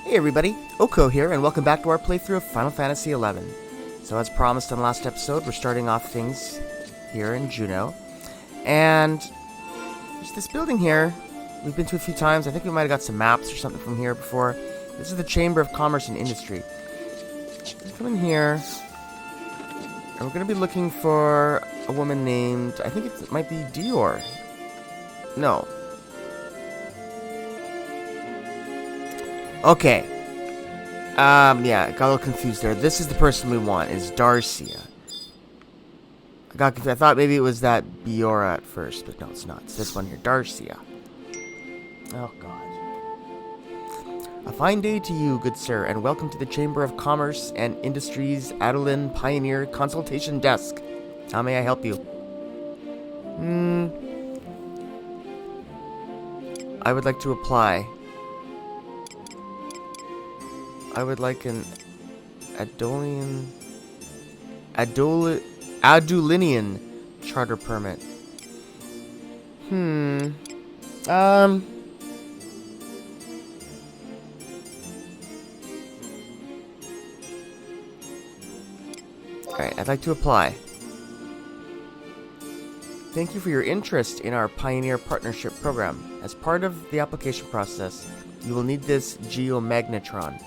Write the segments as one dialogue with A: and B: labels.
A: Hey everybody, Oko here, and welcome back to our playthrough of Final Fantasy XI. So as promised on the last episode, we're starting off things here in Juneau. And there's this building here we've been to a few times. I think we might have got some maps or something from here before. This is the Chamber of Commerce and Industry. Come in here, and we're going to be looking for a woman named, I think it might be Dior. No. Okay. Yeah, got a little confused there. This is the person we want, is Darcia. I got confused. I thought maybe it was that Biora at first, but no, it's not. It's this one here, Darcia. Oh, God. A fine day to you, good sir, and welcome to the Chamber of Commerce and Industries Adoulin Pioneer Consultation Desk. How may I help you? I would like to apply. I would like an Adoulinian charter permit. Alright, I'd like to apply. Thank you for your interest in our Pioneer Partnership Program. As part of the application process, you will need this geomagnetron.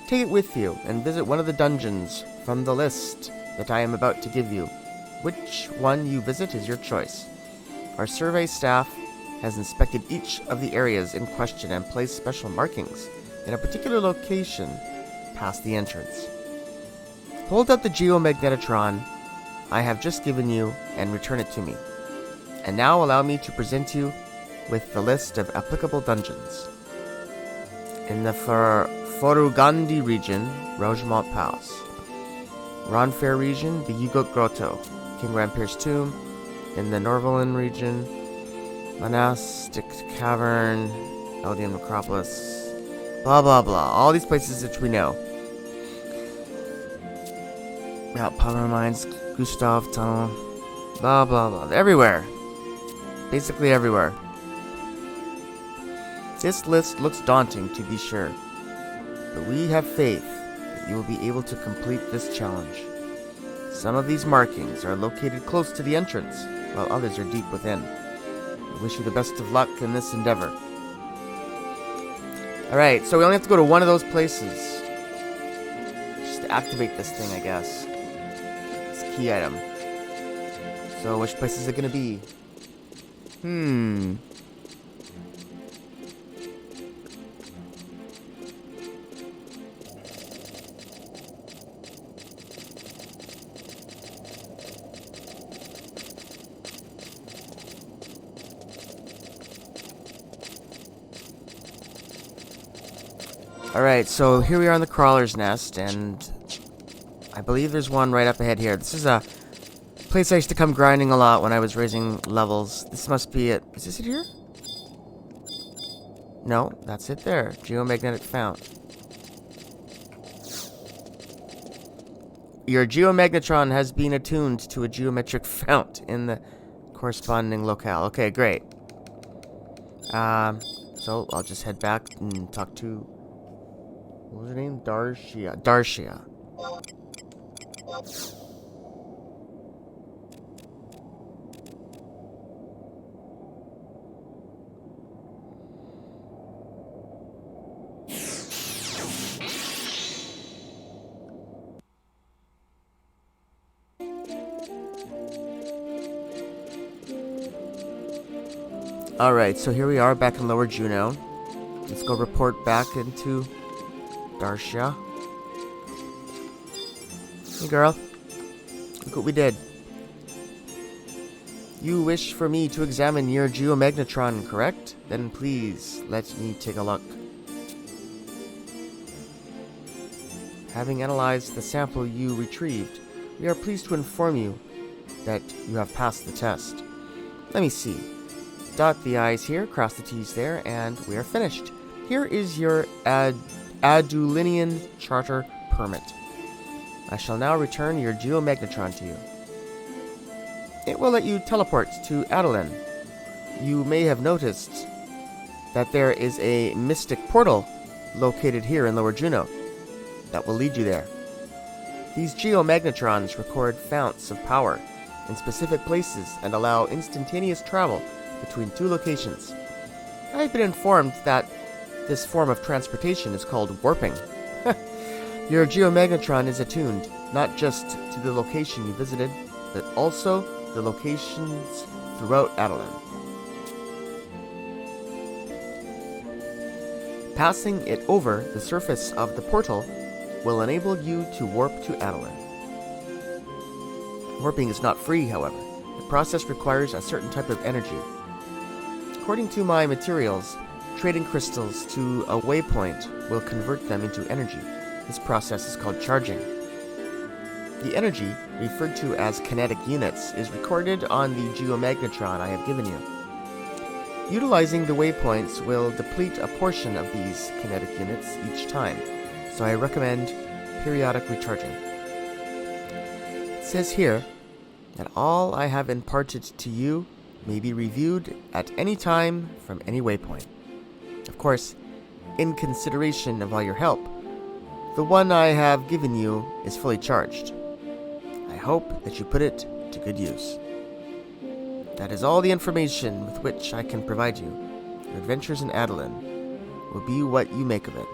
A: Take it with you and visit one of the dungeons from the list that I am about to give you. Which one you visit is your choice. Our survey staff has inspected each of the areas in question and placed special markings in a particular location past the entrance. Hold up the geomagnetron I have just given you and return it to me. And now allow me to present you with the list of applicable dungeons. In the Forugandi region, Rogemont Palace. Ronfair region, the Yugot Grotto, King Rampier's tomb. In the Norvalin region, Monastic Cavern, Eldian Necropolis, blah blah blah. All these places which we know. Mount Power Mines, Gustav Tunnel, blah blah blah. Everywhere. Basically everywhere. This list looks daunting, to be sure. But we have faith that you will be able to complete this challenge. Some of these markings are located close to the entrance, while others are deep within. I wish you the best of luck in this endeavor. Alright, so we only have to go to one of those places. Just to activate this thing, I guess. It's a key item. So which place is it going to be? Alright, so here we are in the Crawler's Nest, and I believe there's one right up ahead here. This is a place I used to come grinding a lot when I was raising levels. This must be it. Is this it here? No, that's it there. Geomagnetic fount. Your geomagnetron has been attuned to a geometric fount in the corresponding locale. Okay, great. So I'll just head back and talk to... what was her name? Darcia. Alright, so here we are back in Lower Juneau. Let's go report back into Darcia. Hey girl, look what we did. You wish for me to examine your geomagnetron, correct? Then please let me take a look. Having analyzed the sample you retrieved, we are pleased to inform you that you have passed the test. Let me see. Dot the I's here, cross the T's there, and we are finished. Here is your Adoulinian charter permit. I shall now return your geomagnetron to you. It will let you teleport to Adoulin. You may have noticed that there is a mystic portal located here in Lower Juno that will lead you there. These geomagnetrons record founts of power in specific places and allow instantaneous travel between two locations. I've been informed that this form of transportation is called warping. Your geomagnetron is attuned not just to the location you visited, but also the locations throughout Adoulin. Passing it over the surface of the portal will enable you to warp to Adoulin. Warping is not free, however. The process requires a certain type of energy. According to my materials, trading crystals to a waypoint will convert them into energy. This process is called charging. The energy, referred to as kinetic units, is recorded on the geomagnetron I have given you. Utilizing the waypoints will deplete a portion of these kinetic units each time, so I recommend periodic recharging. It says here that all I have imparted to you may be reviewed at any time from any waypoint. Of course, in consideration of all your help, the one I have given you is fully charged. I hope that you put it to good use. That is all the information with which I can provide you. Your adventures in Adoulin will be what you make of it.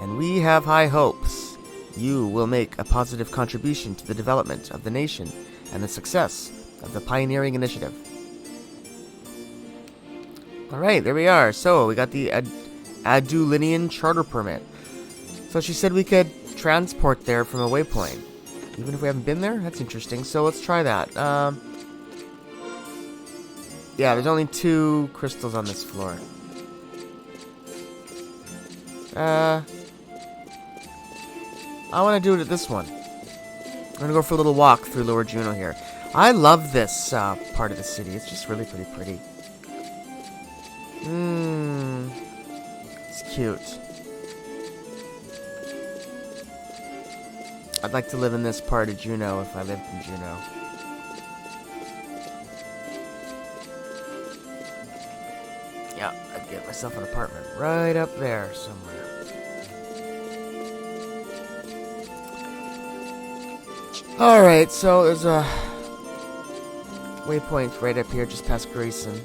A: And we have high hopes you will make a positive contribution to the development of the nation and the success of the pioneering initiative. Alright, there we are. So, we got the Adoulinian charter permit. So she said we could transport there from a waypoint. Even if we haven't been there? That's interesting. So let's try that. Yeah, there's only 2 crystals on this floor. I want to do it at this one. I'm going to go for a little walk through Lower Juno here. I love this part of the city. It's just really pretty. It's cute. I'd like to live in this part of Juno if I lived in Juno. Yeah, I'd get myself an apartment right up there somewhere. Alright, so there's a waypoint right up here just past Grayson.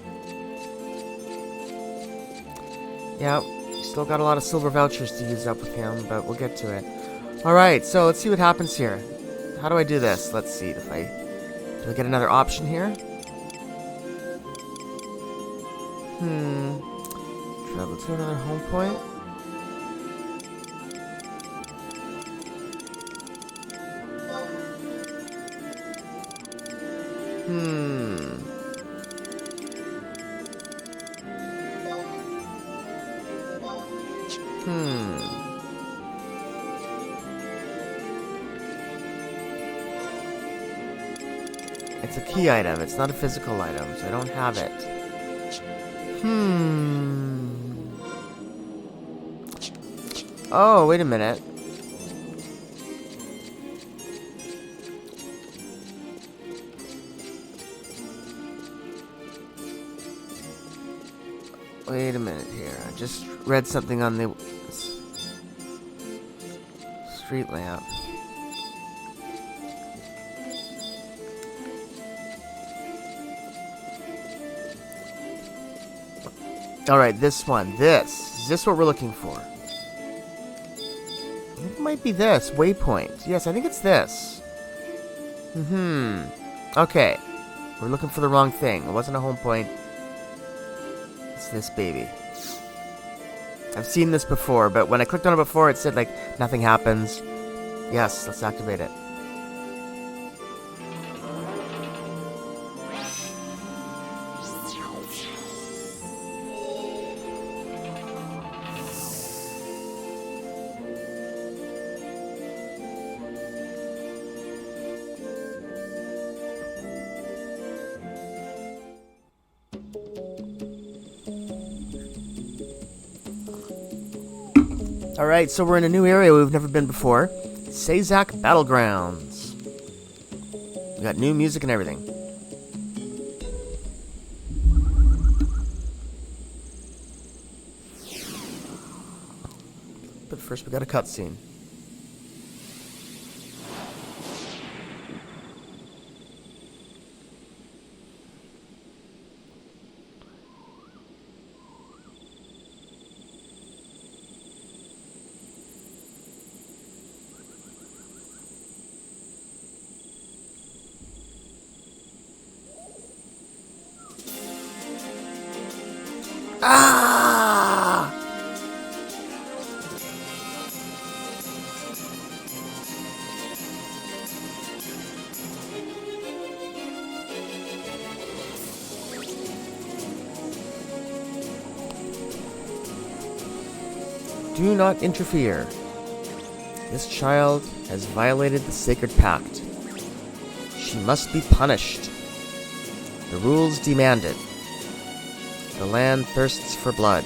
A: Yeah, still got a lot of silver vouchers to use up with him, but we'll get to it. Alright, so let's see what happens here. How do I do this? Let's see if I... Do I get another option here? Travel to another home point? It's a key item. It's not a physical item, so I don't have it. Oh, wait a minute. Wait a minute here. I just read something on the street lamp. Alright, this one. This. Is this what we're looking for? It might be this. Waypoint. Yes, I think it's this. Okay. We're looking for the wrong thing. It wasn't a home point. It's this baby. I've seen this before, but when I clicked on it before, it said, like, nothing happens. Yes, let's activate it. Alright, so we're in a new area we've never been before. Sazak Battlegrounds. We got new music and everything. But first we got a cutscene. Ah! Do not interfere. This child has violated the sacred pact. She must be punished. The rules demand it. The land thirsts for blood.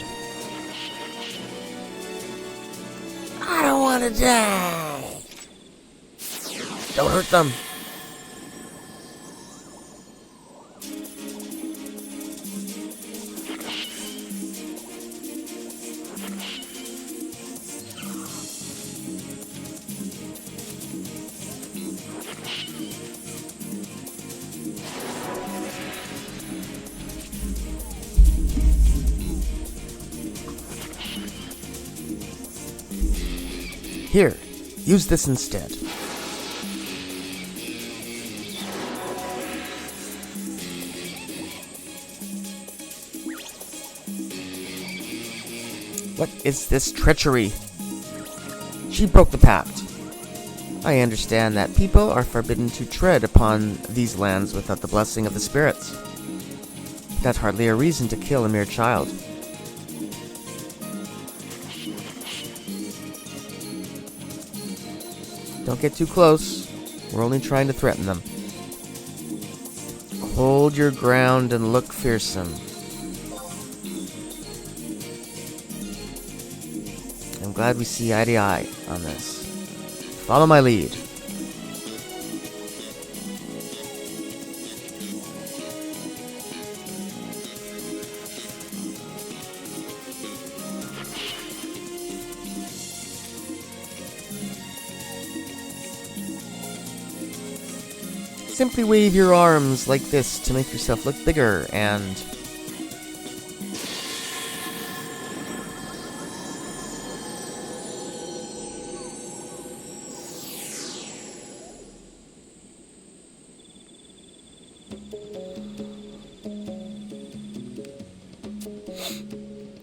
A: I don't want to die. Don't hurt them. Here, use this instead. What is this treachery? She broke the pact. I understand that people are forbidden to tread upon these lands without the blessing of the spirits. That's hardly a reason to kill a mere child. Don't get too close. We're only trying to threaten them. Hold your ground and look fearsome. I'm glad we see eye to eye on this. Follow my lead. Simply wave your arms like this to make yourself look bigger and...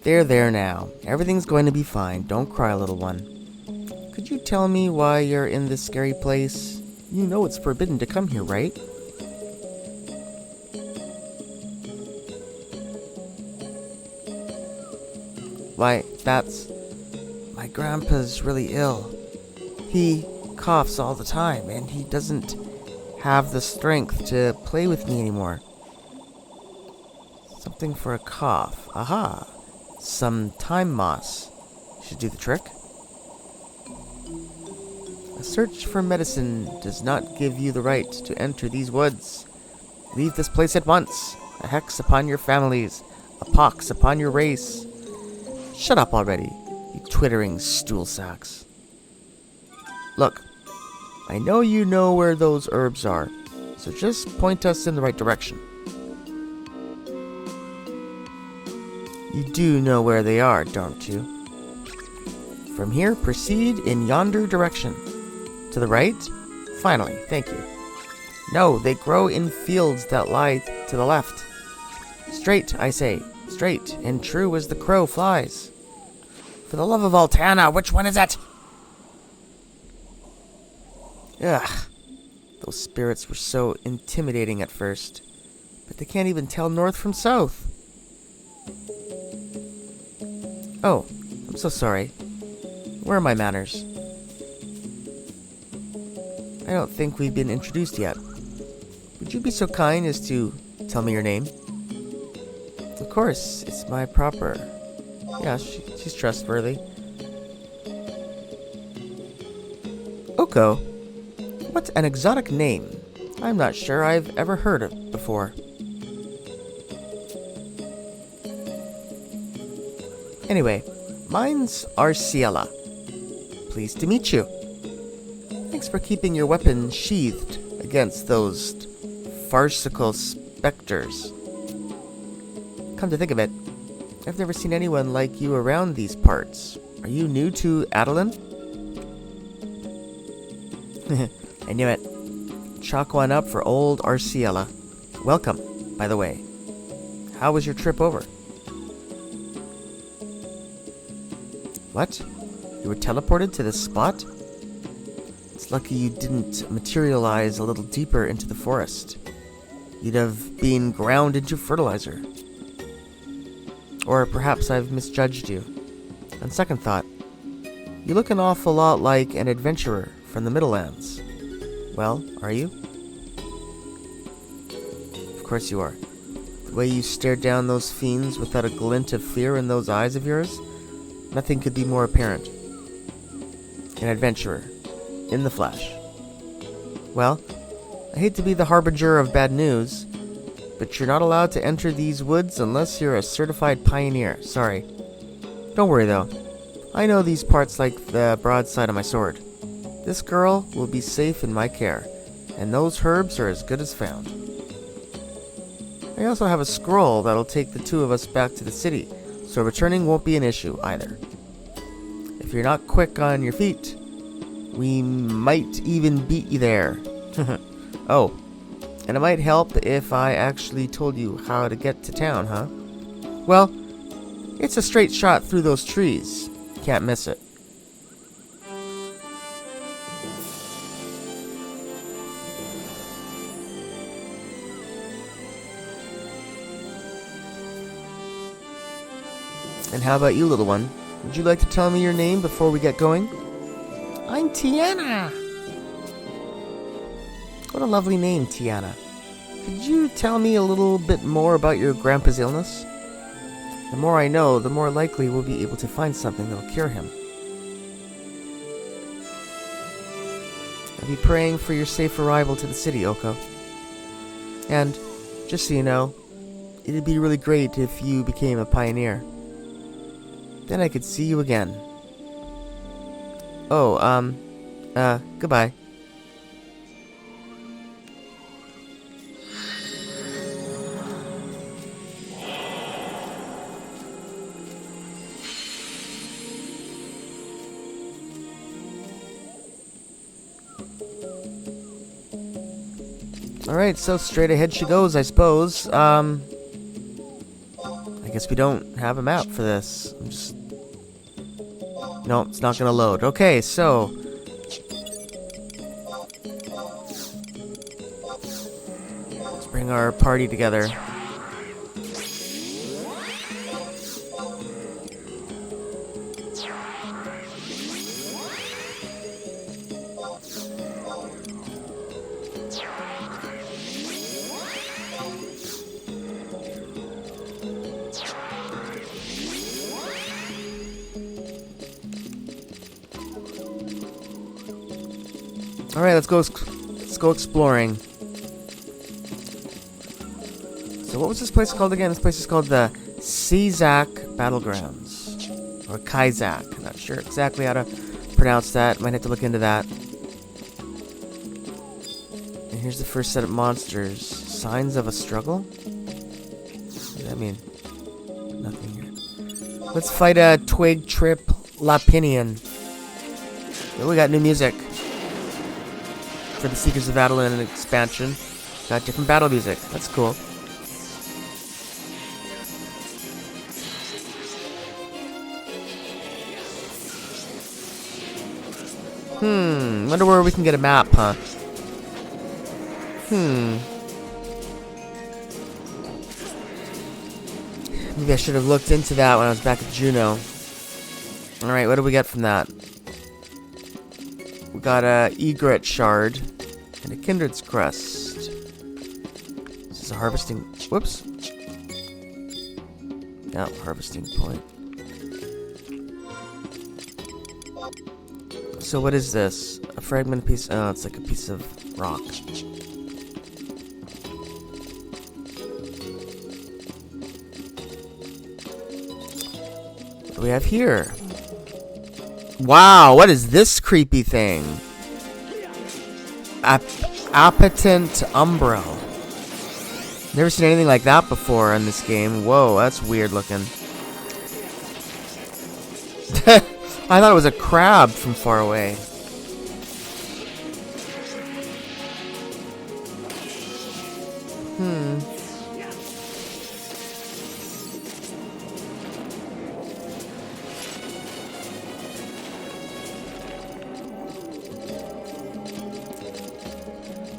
A: There now. Everything's going to be fine. Don't cry, little one. Could you tell me why you're in this scary place? You know it's forbidden to come here, right? Why, that's... My grandpa's really ill. He coughs all the time, and he doesn't have the strength to play with me anymore. Something for a cough. Aha! Some time moss. Should do the trick. A search for medicine does not give you the right to enter these woods. Leave this place at once. A hex upon your families. A pox upon your race. Shut up already, you twittering stool sacks. Look, I know you know where those herbs are, so just point us in the right direction. You do know where they are, don't you? From here, proceed in yonder direction. To the right? Finally, thank you. No, they grow in fields that lie to the left. Straight, I say, straight, and true as the crow flies. For the love of Altana, which one is it? Ugh, those spirits were so intimidating at first, but they can't even tell north from south. Oh, I'm so sorry. Where are my manners? I don't think we've been introduced yet. Would you be so kind as to tell me your name? Of course, it's my proper. Yeah, she's trustworthy. Oko? What an exotic name. I'm not sure I've ever heard it before. Anyway, mine's Arciela. Pleased to meet you. Thanks for keeping your weapon sheathed against those farcical specters. Come to think of it, I've never seen anyone like you around these parts. Are you new to Adoulin? I knew it. Chalk one up for old Arciela. Welcome, by the way. How was your trip over? What? You were teleported to this spot? It's lucky you didn't materialize a little deeper into the forest. You'd have been ground into fertilizer. Or perhaps I've misjudged you. On second thought, you look an awful lot like an adventurer from the Middlelands. Well, are you? Of course you are. The way you stared down those fiends without a glint of fear in those eyes of yours, nothing could be more apparent. An adventurer. In the flesh. Well, I hate to be the harbinger of bad news, but you're not allowed to enter these woods unless you're a certified pioneer. Sorry. Don't worry though. I know these parts like the broadside of my sword. This girl will be safe in my care, and those herbs are as good as found. I also have a scroll that'll take the two of us back to the city, so returning won't be an issue either. If you're not quick on your feet, we might even beat you there. Oh, and it might help if I actually told you how to get to town, huh? Well, it's a straight shot through those trees. Can't miss it. And how about you, little one? Would you like to tell me your name before we get going? I'm Tiana. What a lovely name, Tiana. Could you tell me a little bit more about your grandpa's illness? The more I know, the more likely we'll be able to find something that'll cure him. I'll be praying for your safe arrival to the city, Oko. And, just so you know, it'd be really great if you became a pioneer. Then I could see you again. Oh, goodbye. Alright, so straight ahead she goes, I suppose. I guess we don't have a map for this. No, it's not gonna load. Okay, so let's bring our party together. Alright, let's go exploring. So what was this place called again? This place is called the Cizak Battlegrounds. Or Kaizak. I'm not sure exactly how to pronounce that. Might have to look into that. And here's the first set of monsters. Signs of a struggle? What does that mean? Nothing here. Let's fight a Twig Trip Lapinian. Oh, we got new music. For the Seekers of Adoulin and expansion. Got different battle music. That's cool. Wonder where we can get a map, huh? Maybe I should have looked into that when I was back at Juno. Alright, what do we get from that? We got a egret shard and a kindred's crest. This is a harvesting. Whoops. Yeah, harvesting point. So what is this? A fragment piece? Oh, it's like a piece of rock. What do we have here? Wow, what is this creepy thing? Appetent Umbro. Never seen anything like that before in this game. Whoa, that's weird looking. I thought it was a crab from far away.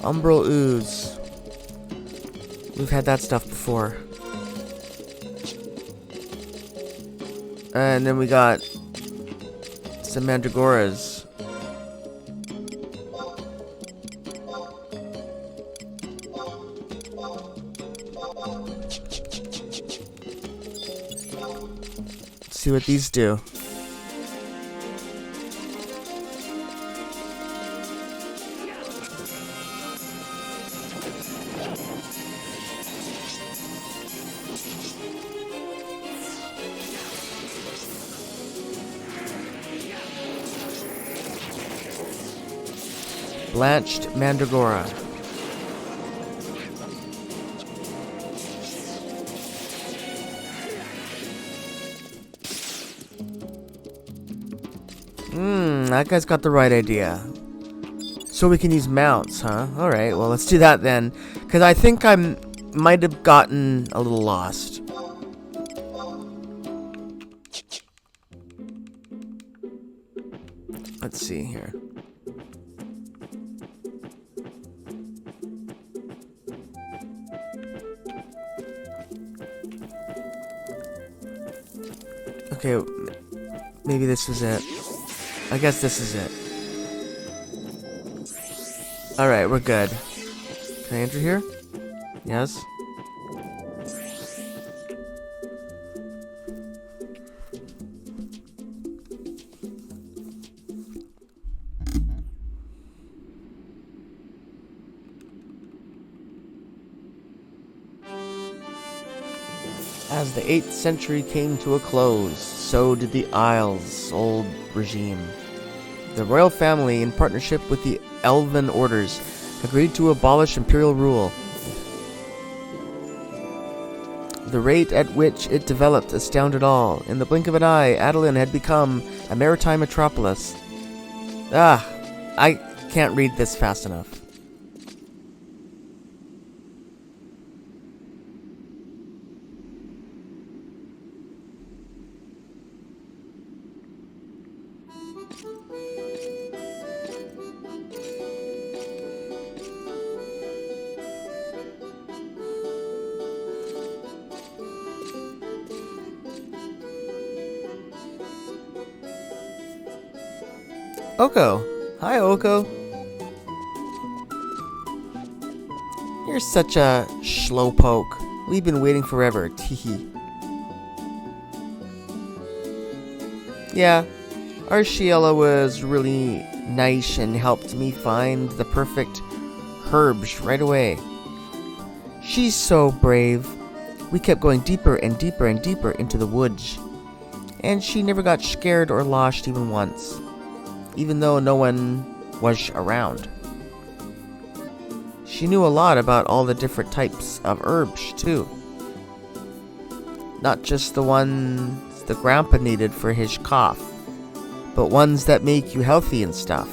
A: Umbral ooze. We've had that stuff before. And then we got some mandragoras. Let's see what these do. Blanched mandragora. That guy's got the right idea. So we can use mounts, huh? Alright, well let's do that then. Because I think I might have gotten a little lost. Let's see here. Okay, maybe this is it. I guess this is it. Alright, we're good. Can I enter here? Yes. As the 8th century came to a close, so did the Isles' old regime. The royal family, in partnership with the Elven orders, agreed to abolish imperial rule. The rate at which it developed astounded all. In the blink of an eye, Adoulin had become a maritime metropolis. I can't read this fast enough. Oko. Hi, Oko. You're such a slowpoke. We've been waiting forever. Teehee. Yeah, Arciela was really nice and helped me find the perfect herbs right away. She's so brave. We kept going deeper and deeper and deeper into the woods. And she never got scared or lost even once. Even though no one was around. She knew a lot about all the different types of herbs, too. Not just the ones the grandpa needed for his cough, but ones that make you healthy and stuff.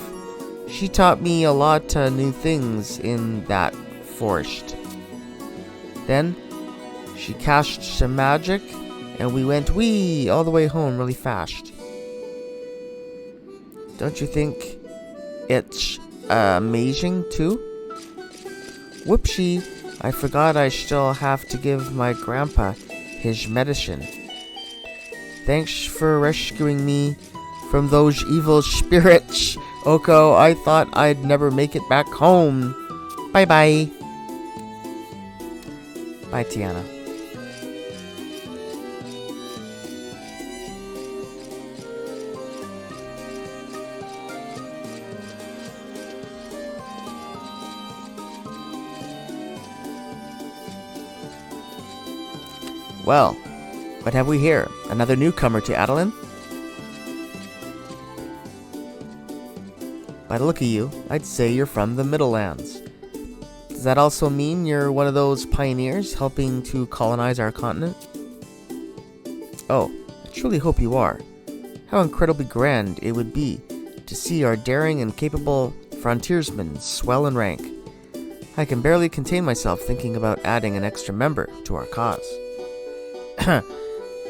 A: She taught me a lot of new things in that forest. Then, she cast some magic, and we went wee all the way home really fast. Don't you think it's amazing, too? Whoopsie, I forgot I still have to give my grandpa his medicine. Thanks for rescuing me from those evil spirits, Oko. I thought I'd never make it back home. Bye-bye. Bye, Tiana. Well, what have we here? Another newcomer to Adoulin? By the look of you, I'd say you're from the Middlelands. Does that also mean you're one of those pioneers helping to colonize our continent? Oh, I truly hope you are. How incredibly grand it would be to see our daring and capable frontiersmen swell in rank. I can barely contain myself thinking about adding an extra member to our cause.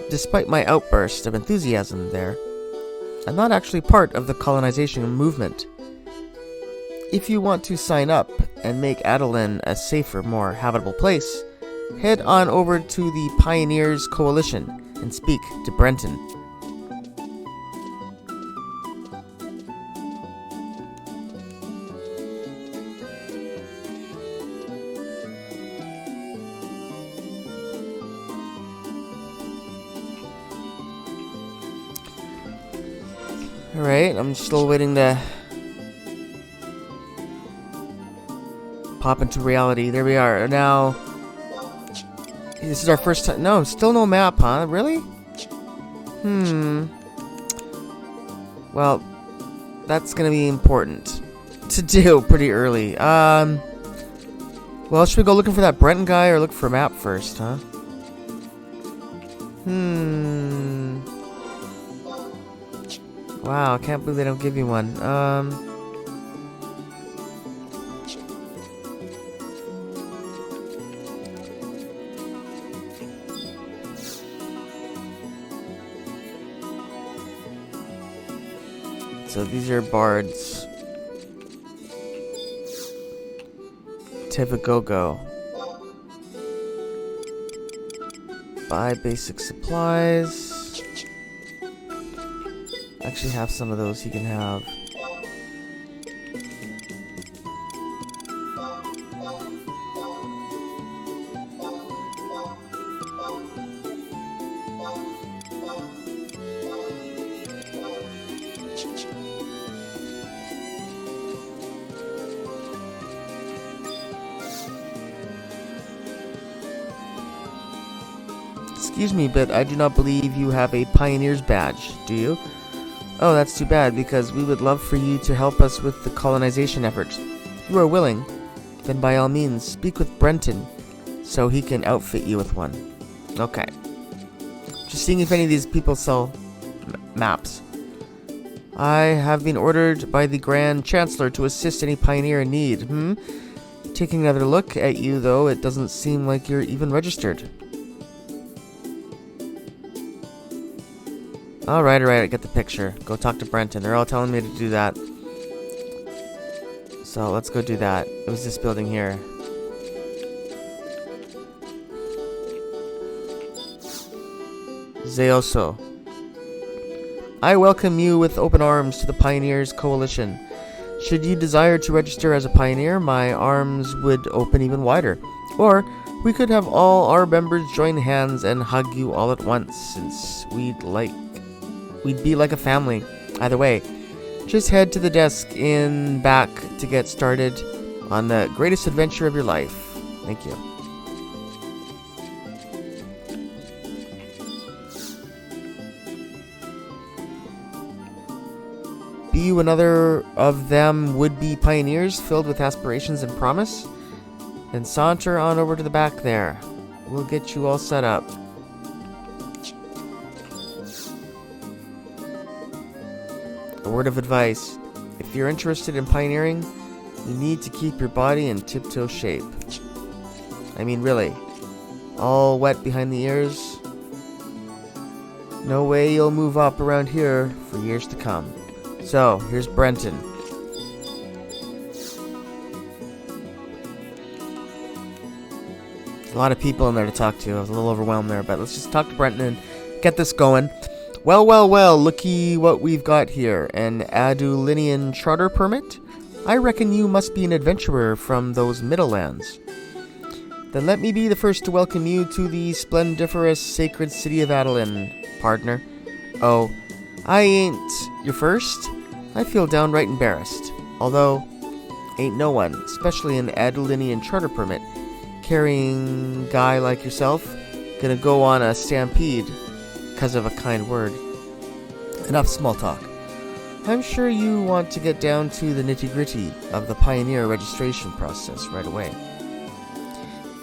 A: Despite my outburst of enthusiasm there, I'm not actually part of the colonization movement. If you want to sign up and make Adoulin a safer, more habitable place, head on over to the Pioneers Coalition and speak to Brenton. Alright, I'm still waiting to pop into reality. There we are. Now, this is our first time. No, still no map, huh? Really? Well, that's gonna be important to do pretty early. Well, should we go looking for that Brenton guy or look for a map first, huh? Wow, I can't believe they don't give you one. So these are bards. Tivagogo. Buy basic supplies. Actually have some of those he can have. Excuse me, but I do not believe you have a pioneer's badge, do you? Oh, that's too bad, because we would love for you to help us with the colonization efforts. If you are willing, then by all means, speak with Brenton, so he can outfit you with one. Okay. Just seeing if any of these people sell maps. I have been ordered by the Grand Chancellor to assist any pioneer in need. Taking another look at you, though, it doesn't seem like you're even registered. Alright, I get the picture. Go talk to Brenton. They're all telling me to do that. So, let's go do that. It was this building here. Zeoso. I welcome you with open arms to the Pioneers Coalition. Should you desire to register as a pioneer, my arms would open even wider. Or, we could have all our members join hands and hug you all at once, since we'd be like a family. Either way, just head to the desk in back to get started on the greatest adventure of your life. Thank you. Be you another of them would-be pioneers filled with aspirations and promise? Then saunter on over to the back there. We'll get you all set up. A word of advice. If you're interested in pioneering, you need to keep your body in tiptoe shape. I mean, really. All wet behind the ears. No way you'll move up around here for years to come. So, here's Brenton. A lot of people in there to talk to. I was a little overwhelmed there, but let's just talk to Brenton and get this going. Well, looky what we've got here. An Adoulinian charter permit? I reckon you must be an adventurer from those Middlelands. Then let me be the first to welcome you to the splendiferous sacred city of Adoulin, partner. Oh, I ain't your first? I feel downright embarrassed. Although, ain't no one, especially an Adoulinian charter permit, carrying guy like yourself, gonna go on a stampede because of a kind word. Enough small talk. I'm sure you want to get down to the nitty-gritty of the pioneer registration process right away.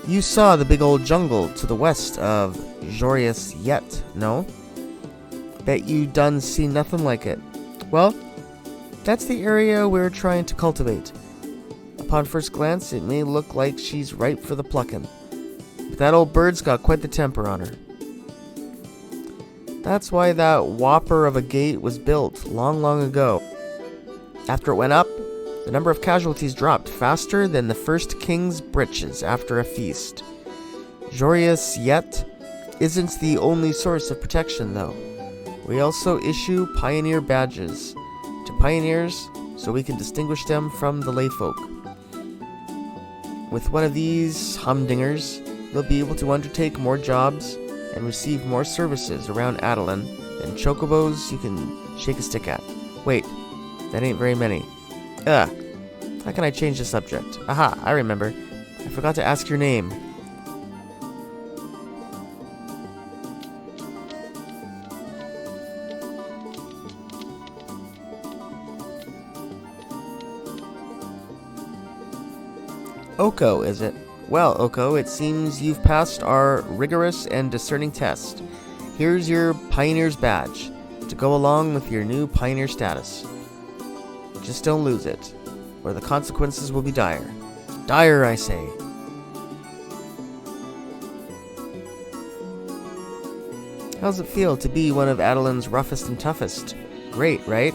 A: You saw the big old jungle to the west of Jorius yet, no? Bet you done see nothing like it. Well, that's the area we're trying to cultivate. Upon first glance, it may look like she's ripe for the plucking, but that old bird's got quite the temper on her. That's why that whopper of a gate was built long ago. After it went up, the number of casualties dropped faster than the first king's breeches after a feast. Jorius yet isn't the only source of protection, though. We also issue pioneer badges to pioneers so we can distinguish them from the layfolk. With one of these humdingers, you'll be able to undertake more jobs and receive more services around Adoulin than chocobos you can shake a stick at. Wait, that ain't very many. How can I change the subject? Aha, I remember. I forgot to ask your name. Oko, is it? Well, Oko, it seems you've passed our rigorous and discerning test. Here's your Pioneer's badge to go along with your new Pioneer status. Just don't lose it, or the consequences will be dire. Dire, I say. How's it feel to be one of Adoulin's roughest and toughest? Great, right?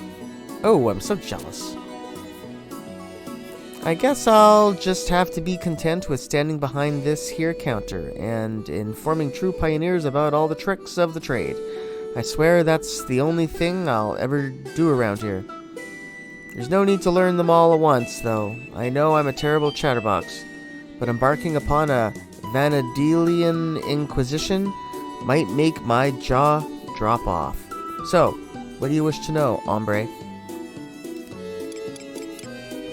A: Oh, I'm so jealous. I guess I'll just have to be content with standing behind this here counter and informing true pioneers about all the tricks of the trade. I swear that's the only thing I'll ever do around here. There's no need to learn them all at once, though. I know I'm a terrible chatterbox, but embarking upon a Vanadilian Inquisition might make my jaw drop off. So, what do you wish to know, hombre?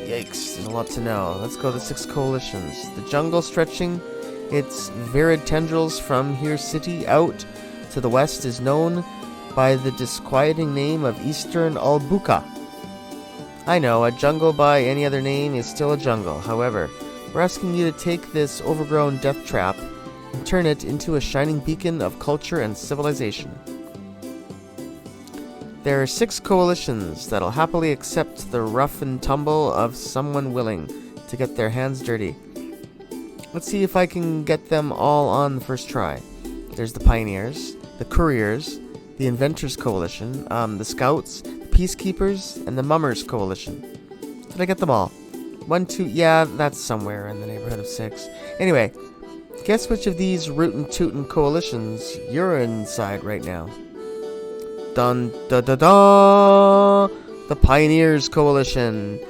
A: Yikes, there's a lot to know. Let's go to 6 coalitions. The jungle stretching its virid tendrils from here city out to the west is known by the disquieting name of Eastern Albuca. I know, a jungle by any other name is still a jungle. However, we're asking you to take this overgrown death trap and turn it into a shining beacon of culture and civilization. There are 6 coalitions that'll happily accept the rough and tumble of someone willing to get their hands dirty. Let's see if I can get them all on the first try. There's the Pioneers, the Couriers, the Inventors Coalition, the Scouts, the Peacekeepers, and the Mummers Coalition. Did I get them all? 1, 2, yeah, that's somewhere in the neighborhood of 6. Anyway, guess which of these rootin' tootin' coalitions you're inside right now? Dun da da da! The Pioneers Coalition.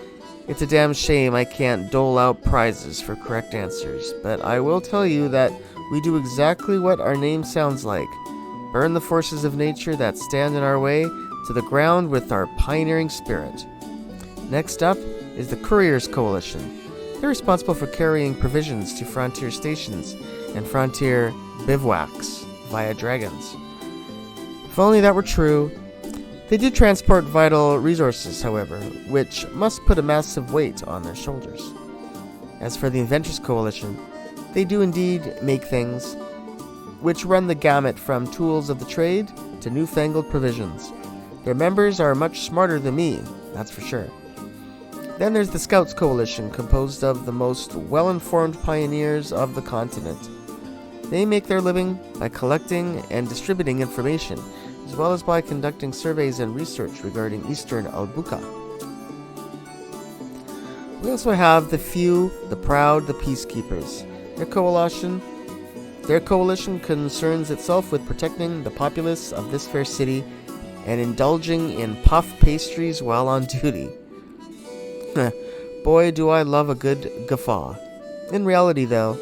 A: It's a damn shame I can't dole out prizes for correct answers, but I will tell you that we do exactly what our name sounds like. Burn the forces of nature that stand in our way to the ground with our pioneering spirit. Next up is the Couriers Coalition. They're responsible for carrying provisions to frontier stations and frontier bivouacs via dragons. If only that were true. They do transport vital resources, however, which must put a massive weight on their shoulders. As for the Inventors Coalition, they do indeed make things, which run the gamut from tools of the trade to newfangled provisions. Their members are much smarter than me, that's for sure. Then there's the Scouts Coalition, composed of the most well-informed pioneers of the continent. They make their living by collecting and distributing information, as well as by conducting surveys and research regarding Eastern Albuca. We also have the few, the proud, the Peacekeepers. Their coalition concerns itself with protecting the populace of this fair city and indulging in puff pastries while on duty. Boy, do I love a good guffaw. In reality, though,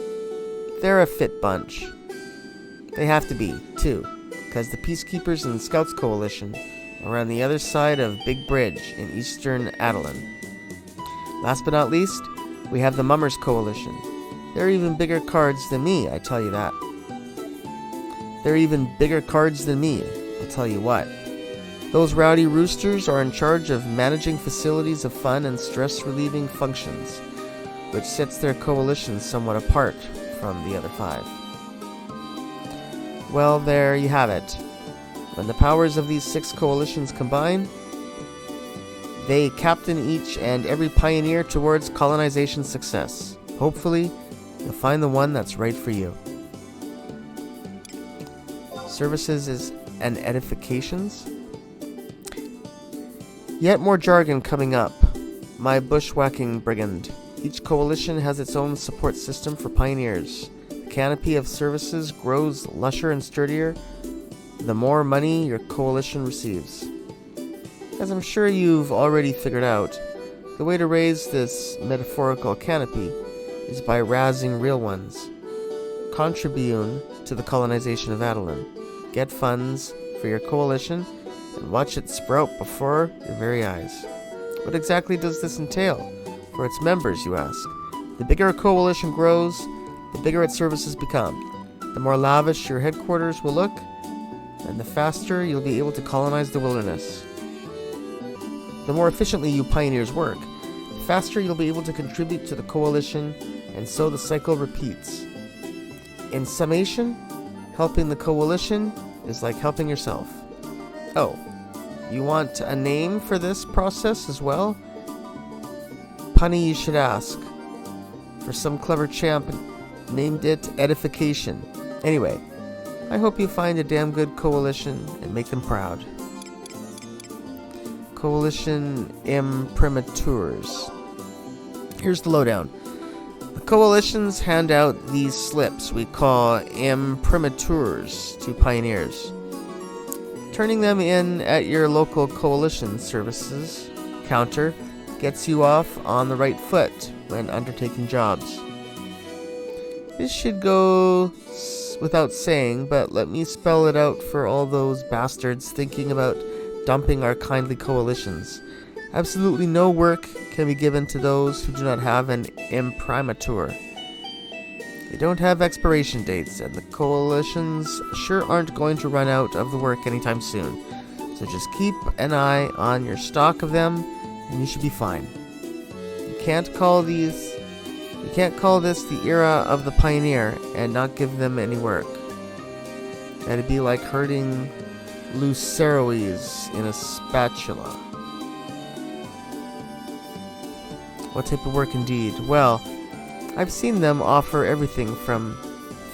A: they're a fit bunch. They have to be, too, because the Peacekeepers and Scouts Coalition are on the other side of Big Bridge in eastern Adoulin. Last but not least, we have the Mummers Coalition. They're even bigger cards than me, I tell you that. They're even bigger cards than me, I'll tell you what. Those rowdy roosters are in charge of managing facilities of fun and stress-relieving functions, which sets their coalition somewhat apart from the other 5. Well, there you have it. When the powers of these 6 coalitions combine, they captain each and every pioneer towards colonization success. Hopefully, you'll find the one that's right for you. Services and edifications. Yet more jargon coming up. My bushwhacking brigand. Each coalition has its own support system for pioneers. The canopy of services grows lusher and sturdier the more money your coalition receives. As I'm sure you've already figured out, the way to raise this metaphorical canopy is by razzing real ones. Contribune to the colonization of Adoulin. Get funds for your coalition and watch it sprout before your very eyes. What exactly does this entail for its members, you ask? The bigger a coalition grows, the bigger its services become. The more lavish your headquarters will look, and the faster you'll be able to colonize the wilderness. The more efficiently you pioneers work, the faster you'll be able to contribute to the coalition, and so the cycle repeats. In summation, helping the coalition is like helping yourself. Oh, you want a name for this process as well? Punny, you should ask. For some clever champ named it edification. Anyway, I hope you find a damn good coalition and make them proud. Coalition imprimaturs. Here's the lowdown. The coalitions hand out these slips we call imprimaturs to pioneers. Turning them in at your local coalition services counter gets you off on the right foot when undertaking jobs. This should go without saying, but let me spell it out for all those bastards thinking about dumping our kindly coalitions. Absolutely no work can be given to those who do not have an imprimatur. They don't have expiration dates, and the coalitions sure aren't going to run out of the work anytime soon. So just keep an eye on your stock of them, and you should be fine. You can't call this the era of the pioneer and not give them any work. That'd be like herding luceroes in a spatula. What type of work indeed? Well, I've seen them offer everything from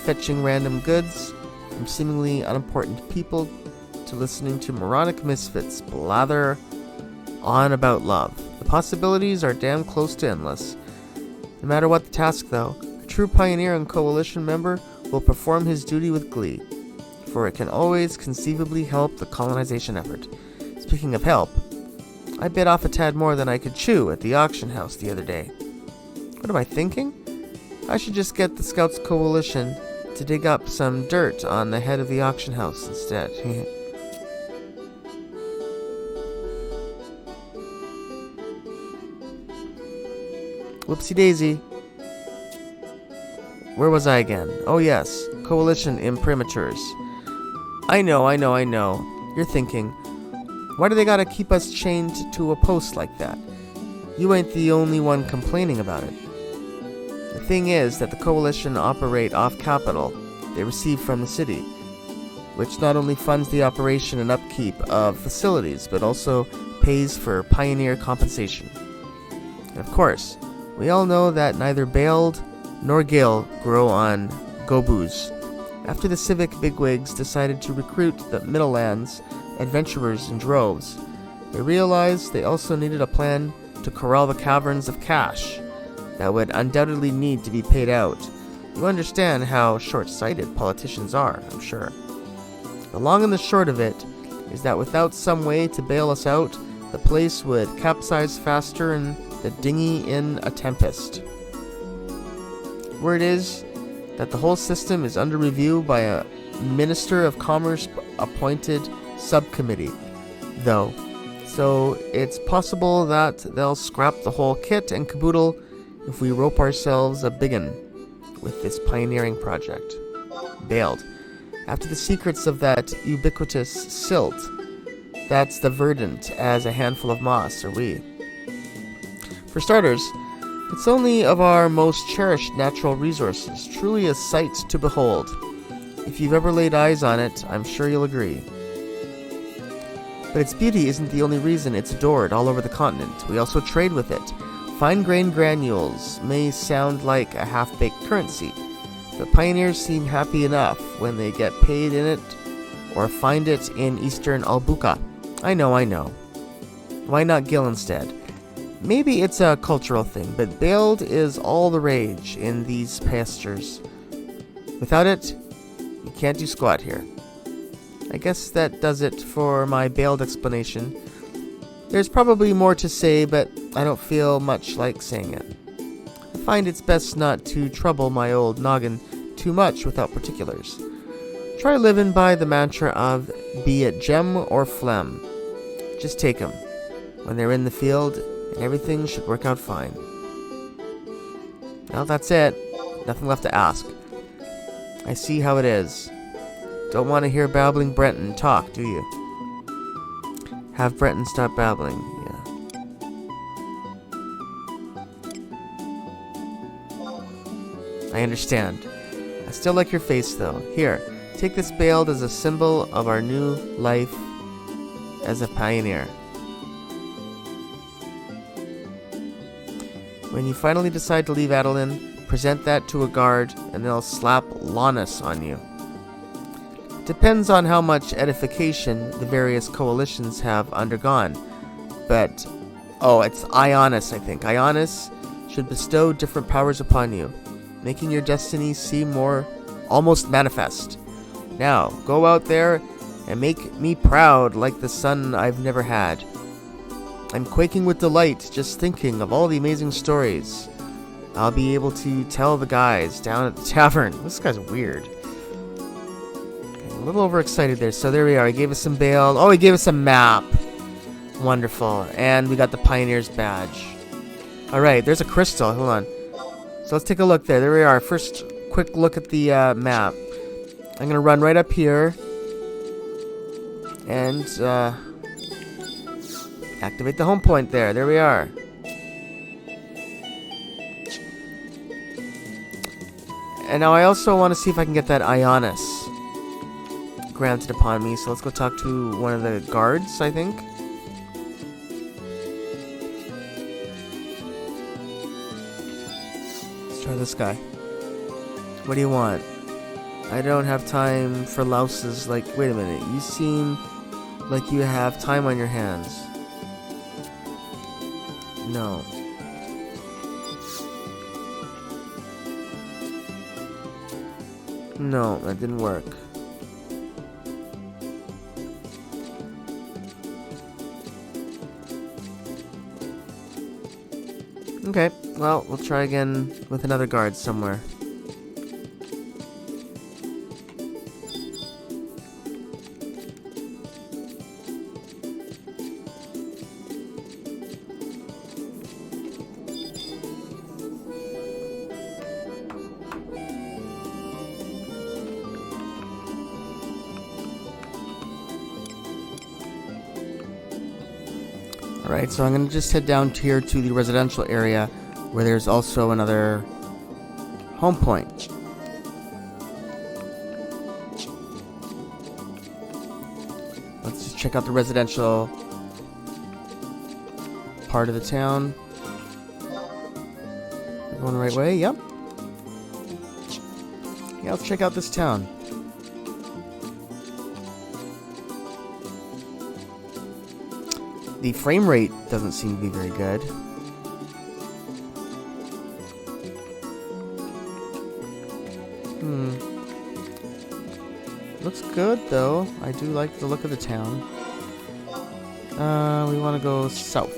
A: fetching random goods from seemingly unimportant people to listening to moronic misfits blather on about love. The possibilities are damn close to endless. No matter what the task, though, a true pioneer and coalition member will perform his duty with glee, for it can always conceivably help the colonization effort. Speaking of help, I bit off a tad more than I could chew at the auction house the other day. What am I thinking? I should just get the Scouts Coalition to dig up some dirt on the head of the auction house instead. Whoopsie daisy. Where was I again? Oh yes, coalition imprimaturs. I know. You're thinking, why do they gotta keep us chained to a post like that? You ain't the only one complaining about it. The thing is that the coalition operate off capital they receive from the city, which not only funds the operation and upkeep of facilities, but also pays for pioneer compensation. And of course, we all know that neither Bailed nor Gale grow on Gobus. After the civic bigwigs decided to recruit the Middlelands adventurers in droves, they realized they also needed a plan to corral the caverns of cash that would undoubtedly need to be paid out. You understand how short-sighted politicians are, I'm sure. The long and the short of it is that without some way to bail us out, the place would capsize faster than the dinghy in a tempest. Word is that the whole system is under review by a Minister of Commerce appointed subcommittee, though, so it's possible that they'll scrap the whole kit and caboodle if we rope ourselves a biggin with this pioneering project. Bailed. After the secrets of that ubiquitous silt That's the verdant as a handful of moss, are we. For starters, it's only of our most cherished natural resources, truly a sight to behold. If you've ever laid eyes on it, I'm sure you'll agree. But its beauty isn't the only reason it's adored all over the continent. We also trade with it. Fine-grained granules may sound like a half-baked currency, but pioneers seem happy enough when they get paid in it or find it in eastern Albuca. I know. Why not Gil instead? Maybe it's a cultural thing, but baled is all the rage in these pastures. Without it, you can't do squat here. I guess that does it for my baled explanation. There's probably more to say, but I don't feel much like saying it. I find it's best not to trouble my old noggin too much without particulars. Try living by the mantra of be it gem or phlegm. Just take 'em. When they're in the field, and everything should work out fine. Well, that's it. Nothing left to ask. I see how it is. Don't want to hear babbling Brenton talk, do you? Have Brenton stop babbling, yeah. I understand. I still like your face, though. Here, take this baled as a symbol of our new life as a pioneer. When you finally decide to leave Adoulin, present that to a guard, and they'll slap Lanus on you. Depends on how much edification the various coalitions have undergone. But, it's Ionis, I think. Ionis should bestow different powers upon you, making your destiny seem more almost manifest. Now, go out there and make me proud like the son I've never had. I'm quaking with delight just thinking of all the amazing stories I'll be able to tell the guys down at the tavern. This guy's weird. Okay, a little overexcited there. So there we are. He gave us some bail. Oh, he gave us a map. Wonderful. And we got the Pioneer's badge. Alright, there's a crystal. Hold on. So let's take a look there. There we are. First quick look at the map. I'm going to run right up here. And, activate the home point there. There we are. And now I also want to see if I can get that Ionis granted upon me. So let's go talk to one of the guards, I think. Let's try this guy. What do you want? I don't have time for louses like... Wait a minute. You seem like you have time on your hands. No. No, that didn't work. Okay, well, we'll try again with another guard somewhere. Alright, so I'm going to just head down here to the residential area where there's also another home point. Let's just check out the residential part of the town. We're going the right way? Yep. Yeah, let's check out this town. The frame rate doesn't seem to be very good. Looks good, though. I do like the look of the town. We want to go south.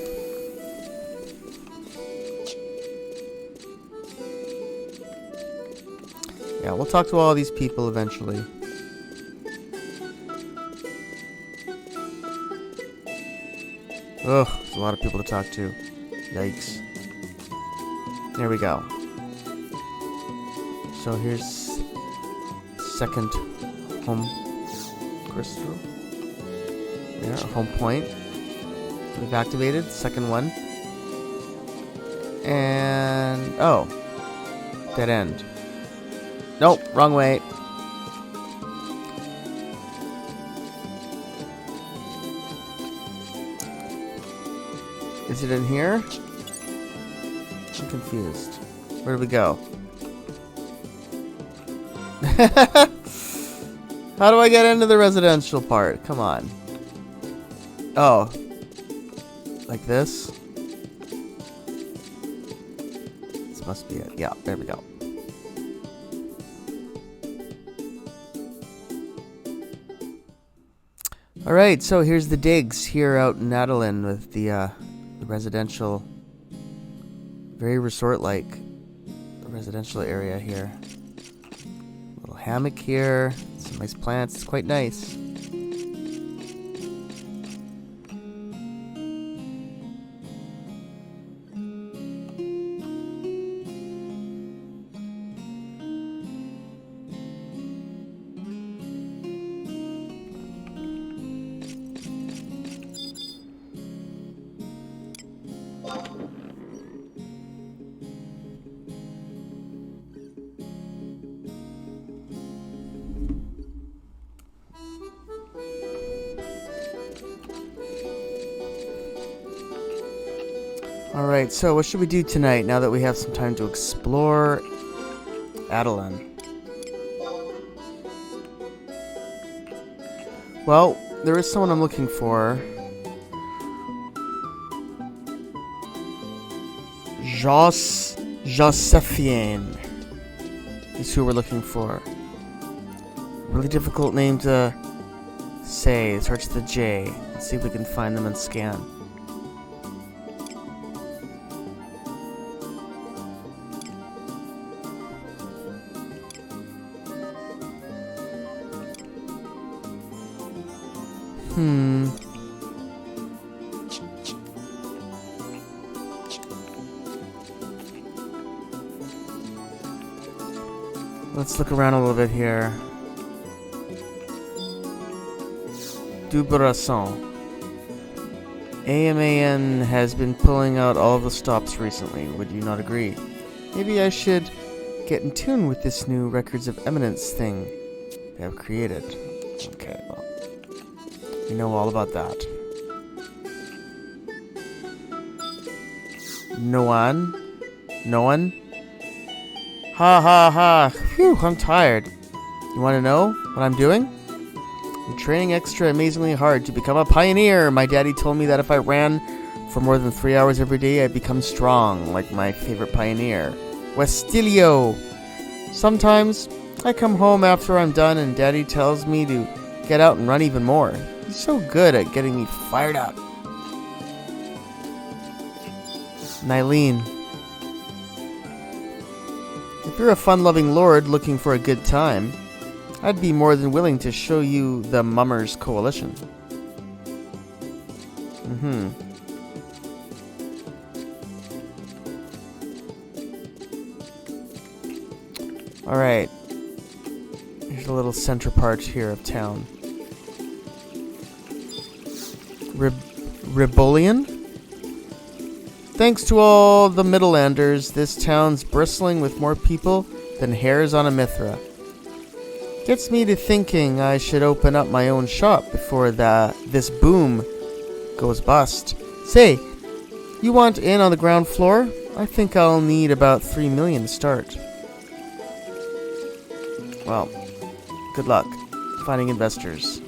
A: Yeah, we'll talk to all these people eventually. Ugh, there's a lot of people to talk to. Yikes. There we go. So here's second home crystal. There, our home point. We've activated. Second one. And... oh. Dead end. Nope, wrong way. Is it in here? I'm confused. Where do we go? How do I get into the residential part? Come on. Oh. Like this? This must be it. Yeah, there we go. Alright, so here's the digs here out in Adoulin with the residential, very resort-like residential area here. Little hammock here, some nice plants, it's quite nice. Alright, so what should we do tonight now that we have some time to explore Adoulin? Well, there is someone I'm looking for. Josephine is who we're looking for. Really difficult name to say. It starts with a J. Let's see if we can find them and scan. Let's look around a little bit here. Dubrasson. AMAN has been pulling out all the stops recently. Would you not agree? Maybe I should get in tune with this new Records of Eminence thing they have created. Okay, well, you know all about that. No one? No one? Ha ha ha. Phew, I'm tired. You want to know what I'm doing? I'm training extra amazingly hard to become a pioneer. My daddy told me that if I ran for more than 3 hours every day, I'd become strong, like my favorite pioneer, Westilio. Sometimes I come home after I'm done and daddy tells me to get out and run even more. He's so good at getting me fired up. Nylene. If you're a fun-loving lord looking for a good time, I'd be more than willing to show you the Mummers Coalition. Alright. Here's a little center part here of town. Rebolian? Thanks to all the Middlelanders, this town's bristling with more people than hairs on a mithra. Gets me to thinking I should open up my own shop before this boom goes bust. Say, you want in on the ground floor? I think I'll need about 3 million to start. Well, good luck finding investors.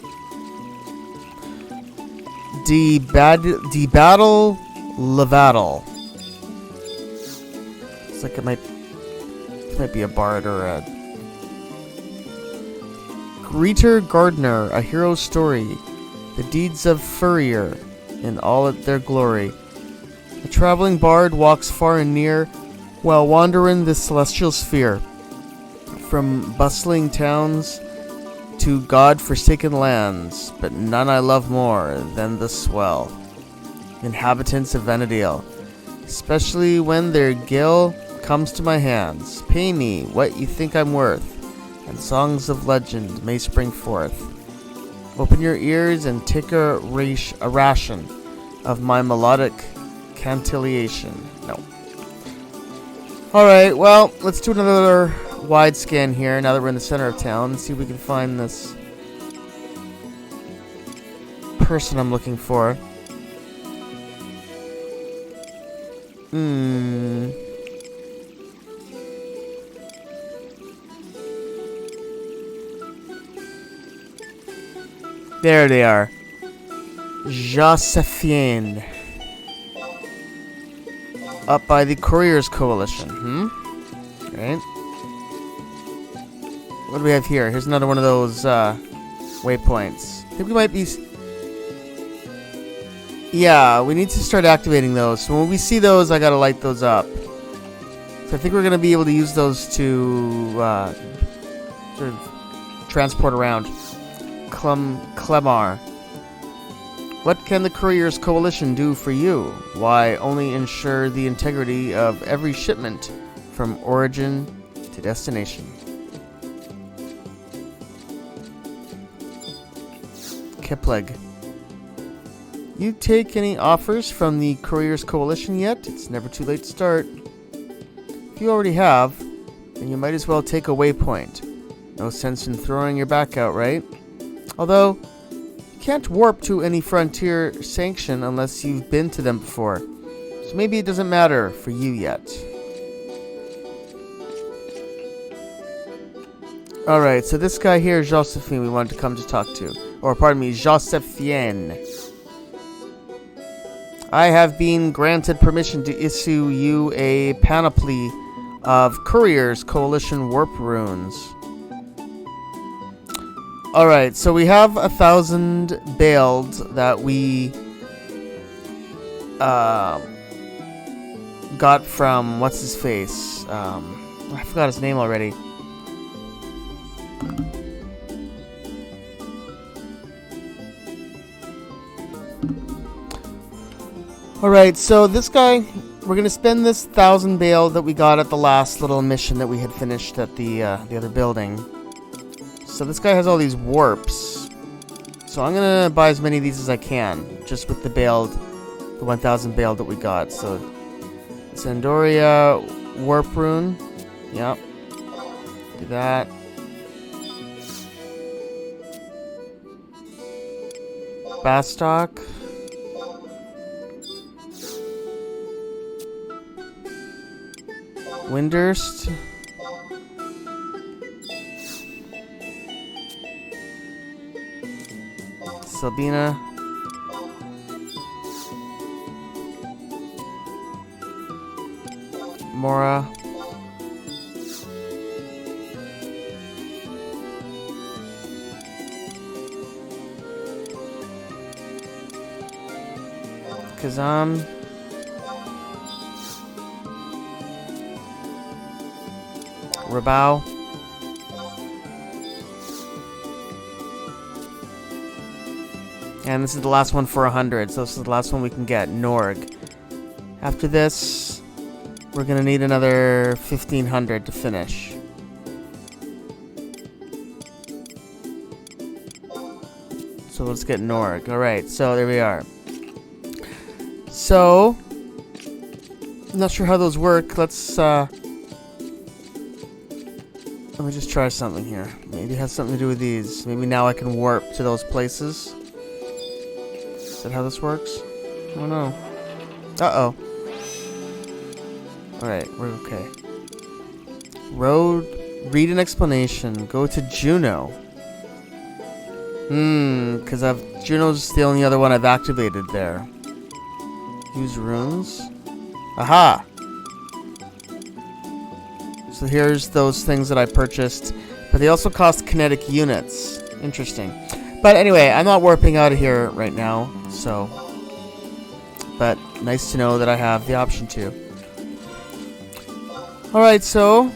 A: Battle Levadal. It's like it might be a bard or a Greeter Gardner, a hero's story, the deeds of Furrier in all their glory. A traveling bard walks far and near while wandering the celestial sphere, from bustling towns to god-forsaken lands, but none I love more than the swell inhabitants of Vanadale, especially when their gil comes to my hands. Pay me what you think I'm worth, and songs of legend may spring forth. Open your ears and take a ration of my melodic cantillation. No. Alright, well, let's do another wide scan here now that we're in the center of town and see if we can find this person I'm looking for. There they are. Josephine. Up by the Couriers Coalition. Right. What do we have here? Here's another one of those waypoints. I think we might be... Yeah, we need to start activating those. So when we see those, I gotta light those up. So I think we're gonna be able to use those to sort of transport around. Clemar. What can the Couriers Coalition do for you? Why, only ensure the integrity of every shipment from origin to destination. Kipleg. You take any offers from the Couriers Coalition yet? It's never too late to start. If you already have, then you might as well take a waypoint. No sense in throwing your back out, right? Although, you can't warp to any frontier sanction unless you've been to them before. So maybe it doesn't matter for you yet. Alright, so this guy here, Josephine, we wanted to come to talk to. Or, pardon me, Josephine. I have been granted permission to issue you a panoply of Couriers Coalition warp runes. Alright, so we have 1,000 baled that we got from, what's his face? I forgot his name already. Alright, so this guy, we're going to spend this 1,000 bale that we got at the last little mission that we had finished at the other building. So this guy has all these warps. So I'm going to buy as many of these as I can, just with the 1,000 bale that we got. So, Sandoria warp rune. Yep. Do that. Bastock. Windurst. Sabina. Mora. Kazam. Rabao. And this is the last one for 100, so this is the last one we can get, Norg. After this, we're going to need another 1,500 to finish. So let's get Norg. Alright, so there we are. So, I'm not sure how those work. Let's, let me just try something here. Maybe it has something to do with these. Maybe now I can warp to those places. Is that how this works? I don't know. Uh-oh. Alright, we're okay. Road, read an explanation. Go to Juno. Because Juno's the only other one I've activated there. Use runes. Aha! So here's those things that I purchased. But they also cost kinetic units. Interesting. But anyway, I'm not warping out of here right now, so... But nice to know that I have the option to. Alright, so...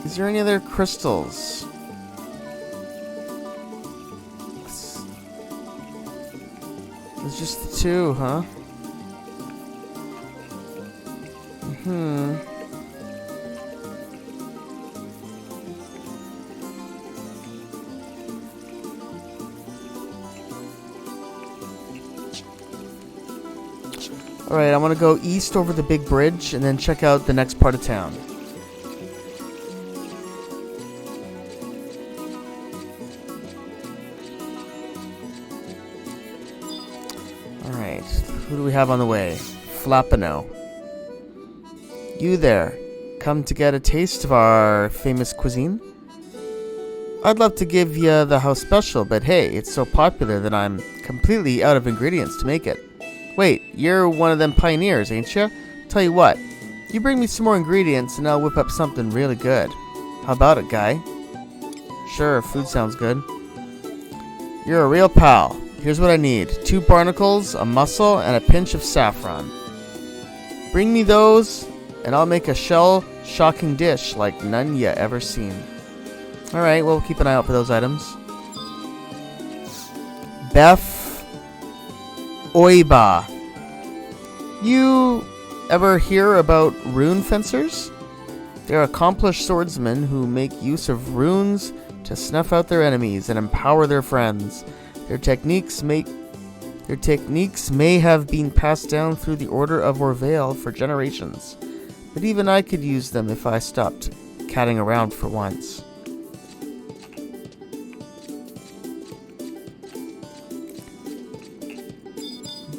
A: Is there any other crystals? It's just the two, huh? Alright, I want to go east over the big bridge and then check out the next part of town. Alright, who do we have on the way? Flappino. You there, come to get a taste of our famous cuisine? I'd love to give you the house special, but hey, it's so popular that I'm completely out of ingredients to make it. Wait, you're one of them pioneers, ain't you? Tell you what, you bring me some more ingredients and I'll whip up something really good. How about it, guy? Sure, food sounds good. You're a real pal. Here's what I need. 2 barnacles, a mussel, and a pinch of saffron. Bring me those, and I'll make a shell-shocking dish like none you ever seen. Alright, we'll keep an eye out for those items. Beth Oiba. You ever hear about rune fencers? They're accomplished swordsmen who make use of runes to snuff out their enemies and empower their friends. Their techniques may have been passed down through the Order of Orvale for generations, but even I could use them if I stopped catting around for once.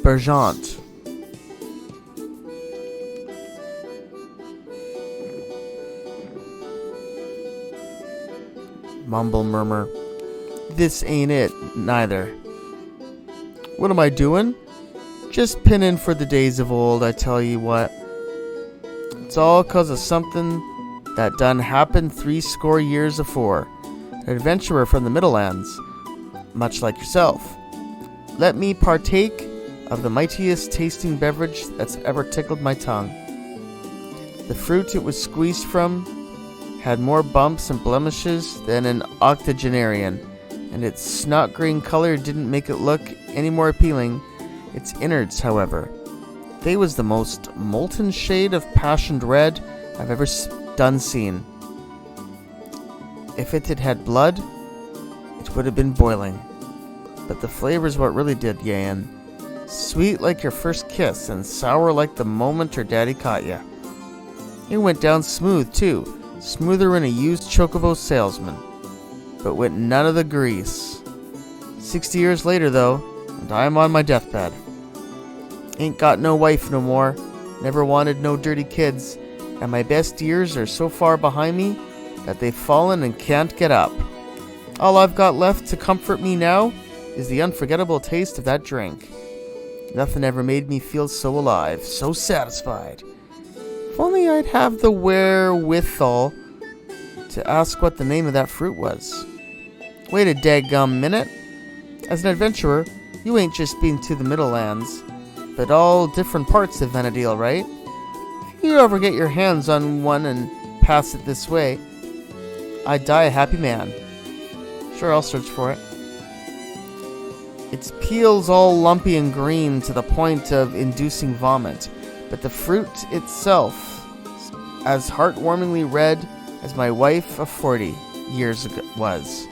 A: Bergant. Mumble murmur. This ain't it, neither. What am I doing? Just pinning for the days of old, I tell you what. It's all 'cause of something that done happened 70 years afore. An adventurer from the Middlelands, much like yourself. Let me partake of the mightiest tasting beverage that's ever tickled my tongue. The fruit it was squeezed from had more bumps and blemishes than an octogenarian, and its snot green color didn't make it look any more appealing. Its innards, however, they was the most molten shade of passioned red I've ever done seen. If it had had blood, it would have been boiling. But the flavor's what really did ya in. Sweet like your first kiss, and sour like the moment her daddy caught ya. It went down smooth, too. Smoother than a used chocobo salesman. But with none of the grease. 60 years later, though, and I'm on my deathbed. Ain't got no wife no more. Never wanted no dirty kids. And my best years are so far behind me that they've fallen and can't get up. All I've got left to comfort me now is the unforgettable taste of that drink. Nothing ever made me feel so alive, so satisfied. If only I'd have the wherewithal to ask what the name of that fruit was. Wait a daggum minute. As an adventurer, you ain't just been to the Middlelands, but all different parts of Vanadil, right? If you ever get your hands on one and pass it this way, I'd die a happy man. Sure, I'll search for it. Its peel's all lumpy and green to the point of inducing vomit, but the fruit itself as heartwarmingly red as my wife of 40 years ago was.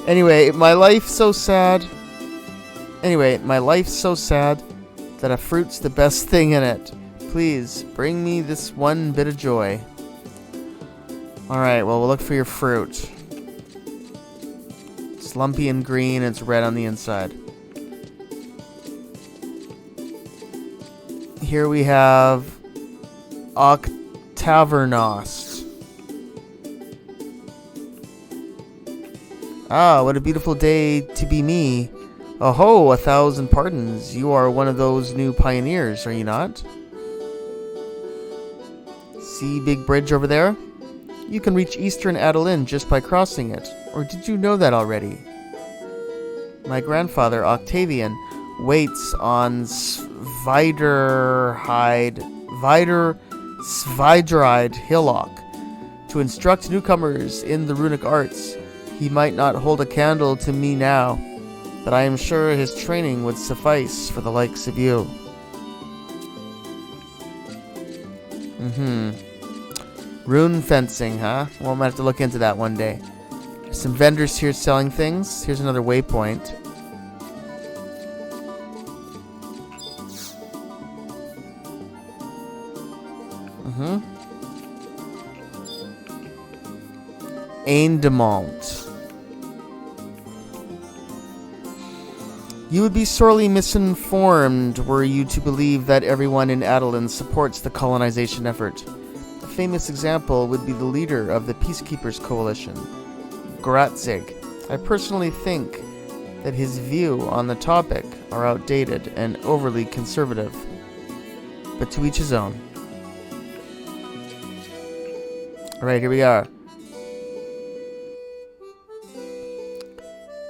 A: Anyway, my life's so sad that a fruit's the best thing in it. Please, bring me this one bit of joy. Alright, well, we'll look for your fruit. It's lumpy and green, and it's red on the inside. Here we have Octavernost. Ah, what a beautiful day to be me. Oh-ho, 1,000 pardons. You are one of those new pioneers, are you not? See big bridge over there? You can reach eastern Adoulin just by crossing it. Or did you know that already? My grandfather, Octavian, waits on Svidride Hillock to instruct newcomers in the runic arts. He might not hold a candle to me now, but I am sure his training would suffice for the likes of you. Rune fencing, huh? Well, I might have to look into that one day. There's some vendors here selling things. Here's another waypoint. Aindemont. You would be sorely misinformed were you to believe that everyone in Adoulin supports the colonization effort. A famous example would be the leader of the Peacekeepers Coalition, Gratzig. I personally think that his view on the topic are outdated and overly conservative. But to each his own. Alright, here we are.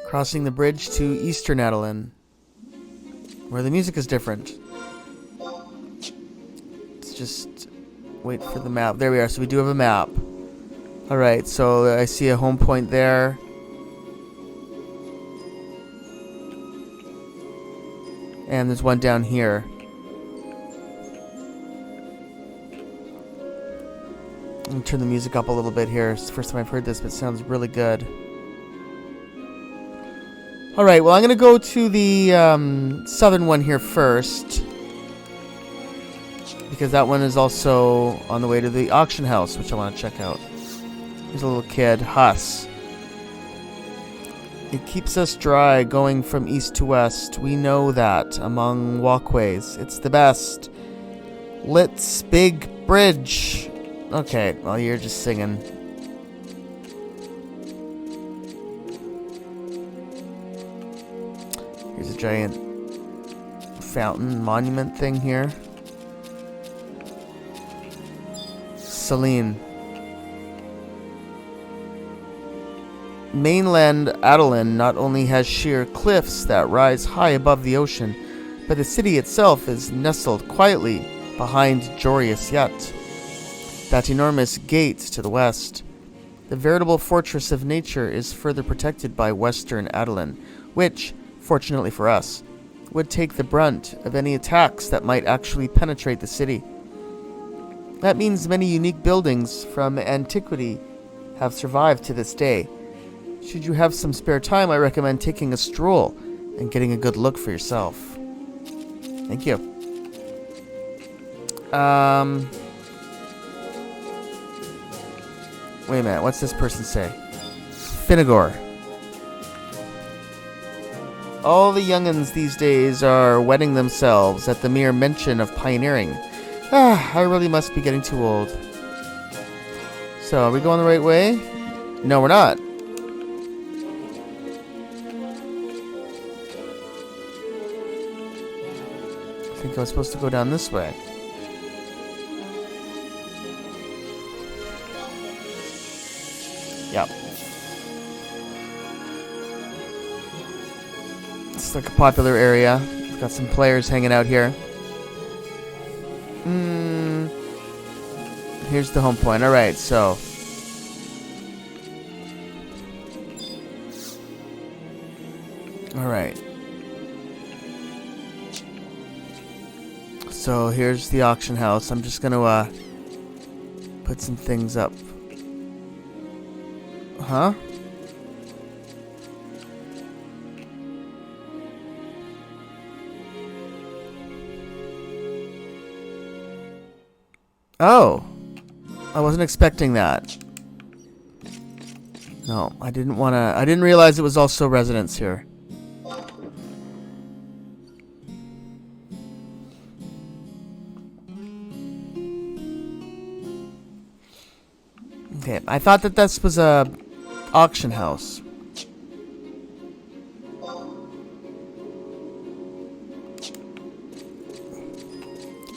A: Crossing the bridge to Eastern Adoulin, where the music is different. Let's just wait for the map. There we are, so we do have a map. Alright, so I see a home point there. And there's one down here. Let me turn the music up a little bit here. It's the first time I've heard this, but it sounds really good. Alright, well I'm going to go to the southern one here first. Because that one is also on the way to the auction house, which I want to check out. Here's a little kid, Huss. It keeps us dry going from east to west. We know that among walkways. It's the best. Let's big bridge. Okay, well you're just singing. Here's a giant fountain monument thing here. Celine. Mainland Adoulin not only has sheer cliffs that rise high above the ocean, but the city itself is nestled quietly behind Joreous Yet, that enormous gate to the west. The veritable fortress of nature is further protected by Western Adoulin, which, fortunately for us, would take the brunt of any attacks that might actually penetrate the city. That means many unique buildings from antiquity have survived to this day. Should you have some spare time, I recommend taking a stroll and getting a good look for yourself. Thank you. Wait a minute, what's this person say? Finnegar. All the young'uns these days are wetting themselves at the mere mention of pioneering. I really must be getting too old. So, are we going the right way? No, we're not. I think I was supposed to go down this way. Yep. It's like a popular area. It's got some players hanging out here. Here's the home point. Alright, so. Alright. So here's the auction house. I'm just gonna put some things up. Huh? Oh. I wasn't expecting that. No, I didn't realize it was also residents here. Okay, I thought that this was a auction house.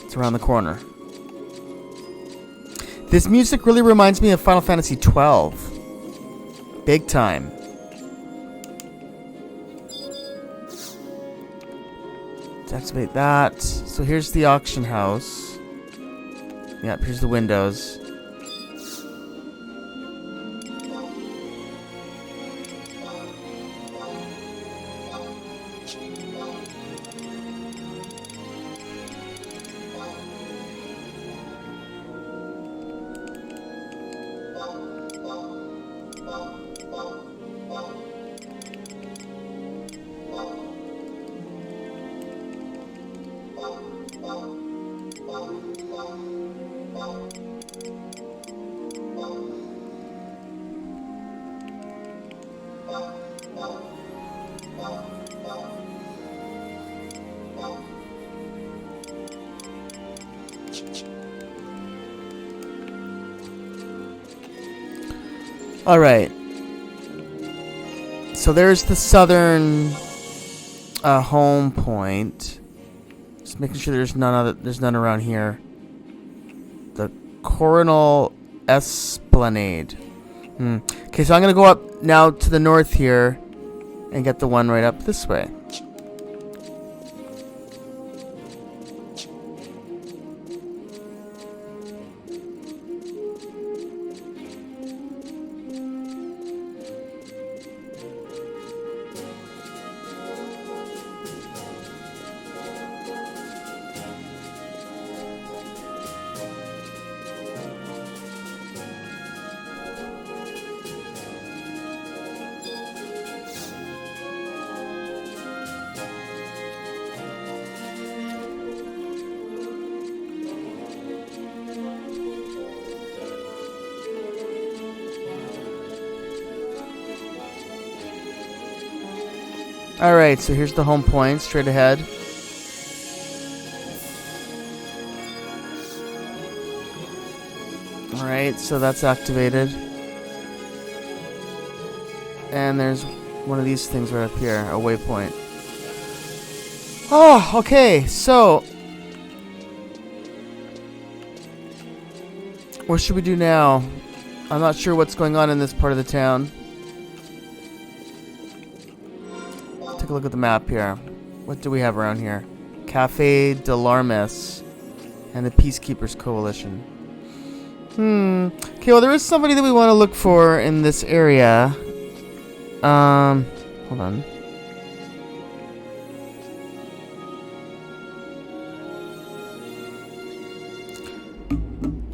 A: It's around the corner. This music really reminds me of Final Fantasy XII. Big time. Let's activate that. So here's the auction house. Yep, here's the windows. Alright. So there's the southern home point. Just making sure there's none around here. The Coronal Esplanade. Okay, so I'm gonna go up now to the north here and get the one right up this way. Alright, so here's the home point, straight ahead. Alright, so that's activated. And there's one of these things right up here, a waypoint. Oh, okay, so what should we do now? I'm not sure what's going on in this part of the town. Take a look at the map here. What do we have around here? Cafe de l'Armes and the Peacekeepers Coalition. Okay, well, there is somebody that we want to look for in this area. Hold on.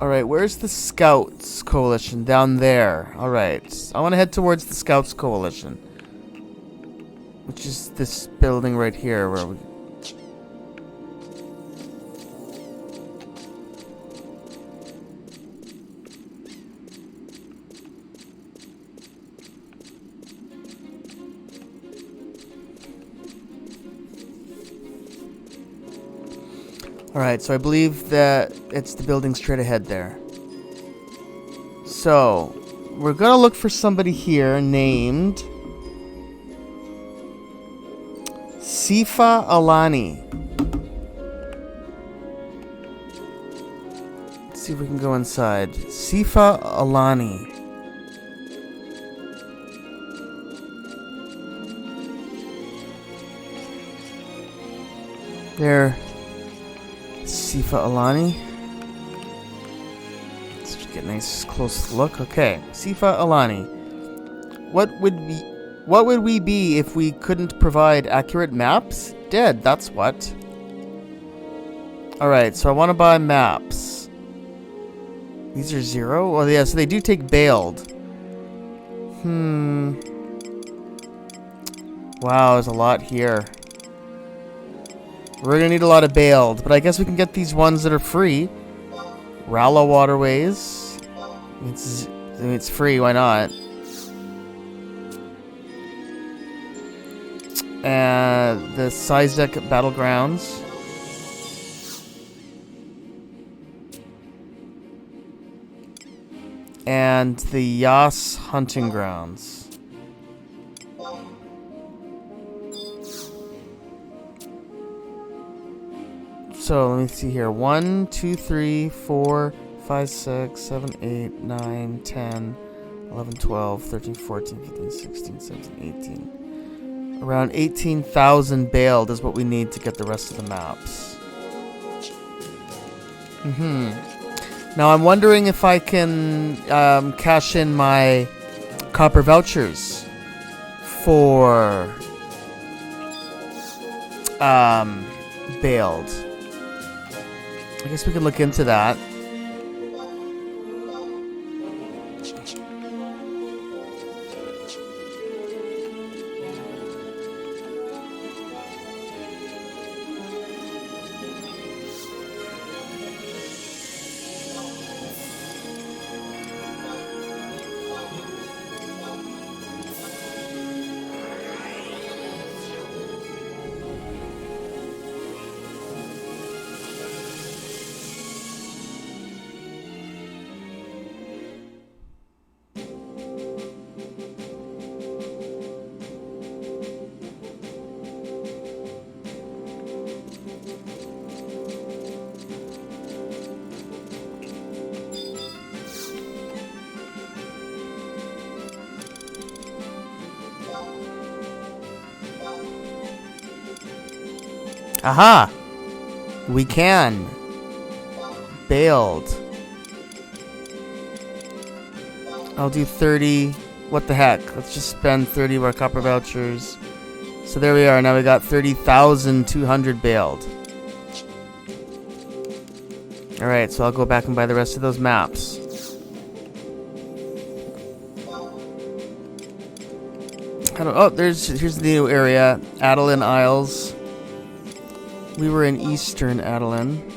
A: Alright, where's the Scouts Coalition? Down there. Alright. I want to head towards the Scouts Coalition. Which is this building right here where we... Alright, so I believe that it's the building straight ahead there. So, we're gonna look for somebody here named Sifa Alani. Let's see if we can go inside. Sifa Alani. There. Sifa Alani. Let's just get a nice close look. Okay. Sifa Alani. What would we be if we couldn't provide accurate maps? Dead, that's what. Alright, so I want to buy maps. These are 0? Oh yeah, so they do take bailed. Wow, there's a lot here. We're gonna need a lot of bailed, but I guess we can get these ones that are free. Rala Waterways. It's free, why not? The Sizek Battlegrounds. And the Yas Hunting Grounds. So let me see here. 1, 2, 3, 4, 5, 6, 7, 8, 9, 10, 11, 12, 13, 14, 15, 16, 17, 18. Around 18,000 bailed is what we need to get the rest of the maps. Now I'm wondering if I can cash in my copper vouchers for bailed. I guess we can look into that. Aha! We can. Bailed. I'll do 30. What the heck? Let's just spend 30 of our copper vouchers. So there we are. Now we got 30,200 bailed. Alright, so I'll go back and buy the rest of those maps. Here's the new area. Adoulin Isles. We were in Eastern Adoulin.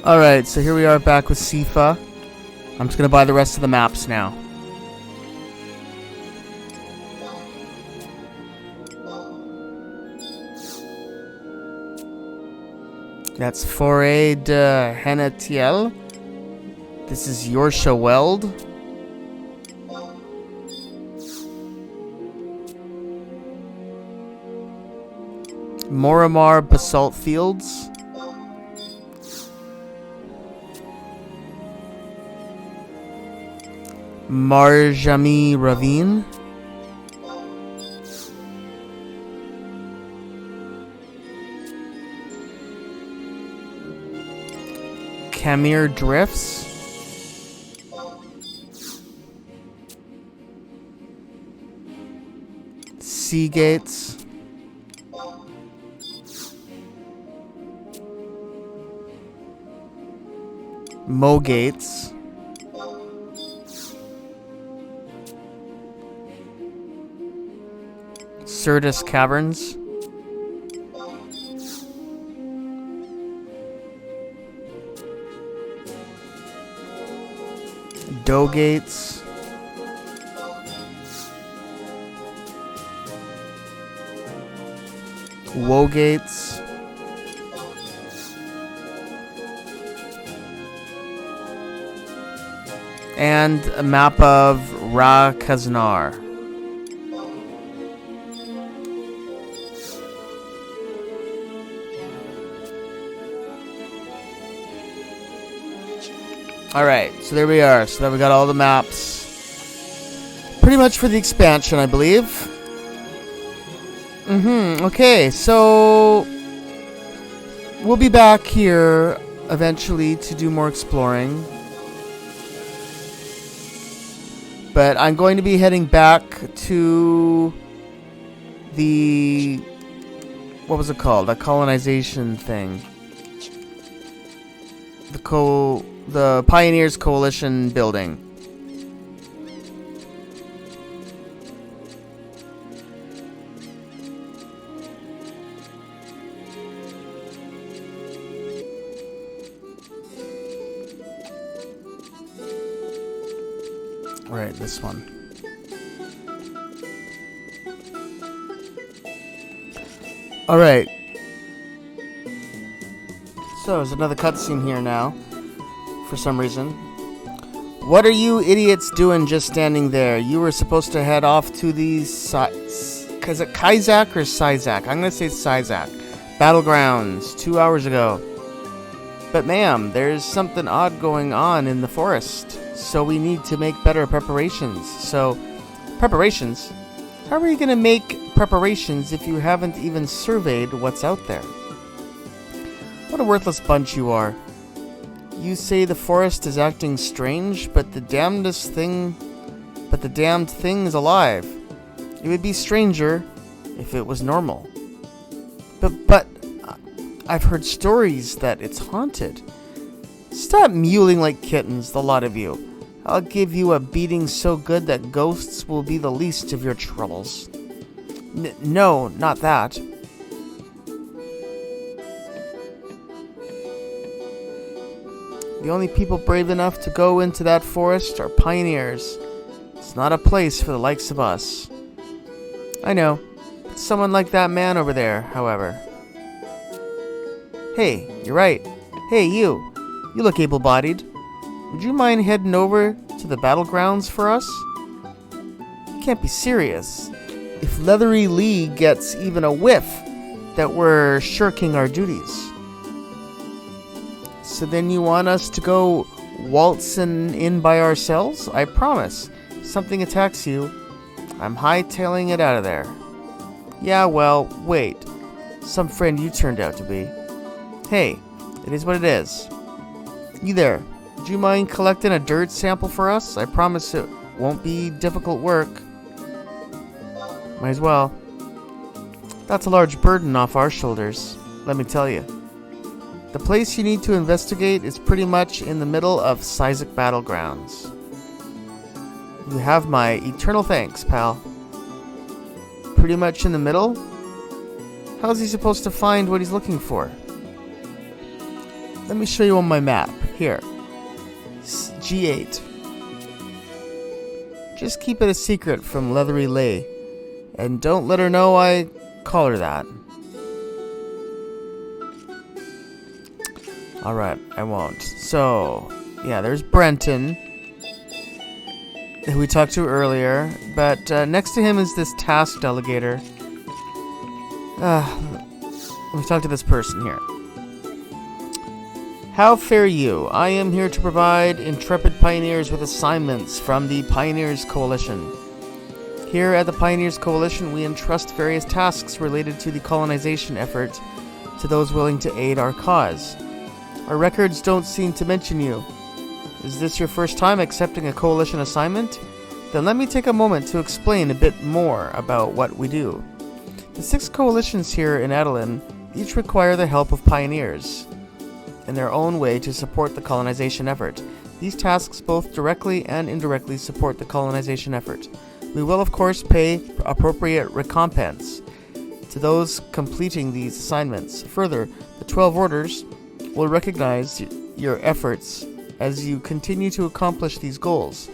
A: Alright, so here we are back with Sifa. I'm just going to buy the rest of the maps now. That's Forêt de Henetiel. This is Yorsha Weld. Moramar Basalt Fields. Marjami Ravine. Kamir Drifts. Sea Gates. Mo Gates. Certus Caverns. Doe Gates. Woe Gates. And a map of Ra Kaznar. Alright, so there we are. So now we got all the maps. Pretty much for the expansion, I believe. Okay, so we'll be back here eventually to do more exploring. But I'm going to be heading back to the... what was it called? That colonization thing. The Pioneers Coalition building. Right, this one. Alright. So, there's another cutscene here now. For some reason. What are you idiots doing just standing there? You were supposed to head off to the is it Kizak or Sizak? I'm going to say Sizak. Battlegrounds 2 hours ago. But ma'am, there's something odd going on in the forest. So we need to make better preparations. So, preparations? How are you going to make preparations if you haven't even surveyed what's out there? What a worthless bunch you are. You say the forest is acting strange, but the damned thing is alive. It would be stranger if it was normal. But I've heard stories that it's haunted. Stop mewling like kittens, the lot of you. I'll give you a beating so good that ghosts will be the least of your troubles. No, not that. The only people brave enough to go into that forest are pioneers. It's not a place for the likes of us. I know. It's someone like that man over there, however. Hey, you're right. Hey, you. You look able-bodied. Would you mind heading over to the battlegrounds for us? You can't be serious. If Leathery Lee gets even a whiff that we're shirking our duties. So then you want us to go waltzing in by ourselves? I promise. If something attacks you, I'm hightailing it out of there. Yeah, well, wait. Some friend you turned out to be. Hey, it is what it is. You there. Would you mind collecting a dirt sample for us? I promise it won't be difficult work. Might as well. That's a large burden off our shoulders, let me tell you. The place you need to investigate is pretty much in the middle of Sizik Battlegrounds. You have my eternal thanks, pal. Pretty much in the middle? How's he supposed to find what he's looking for? Let me show you on my map. Here. G8. Just keep it a secret from Leathery Lee. And don't let her know I call her that. Alright, I won't. So, yeah, there's Brenton, who we talked to earlier. But next to him is this task delegator. Let me talk to this person here. How fare you? I am here to provide intrepid pioneers with assignments from the Pioneers Coalition. Here at the Pioneers Coalition, we entrust various tasks related to the colonization effort to those willing to aid our cause. Our records don't seem to mention you. Is this your first time accepting a coalition assignment? Then let me take a moment to explain a bit more about what we do. The 6 coalitions here in Adoulin each require the help of pioneers in their own way to support the colonization effort. These tasks both directly and indirectly support the colonization effort. We will, of course, pay appropriate recompense to those completing these assignments. Further, the 12 orders will recognize your efforts as you continue to accomplish these goals.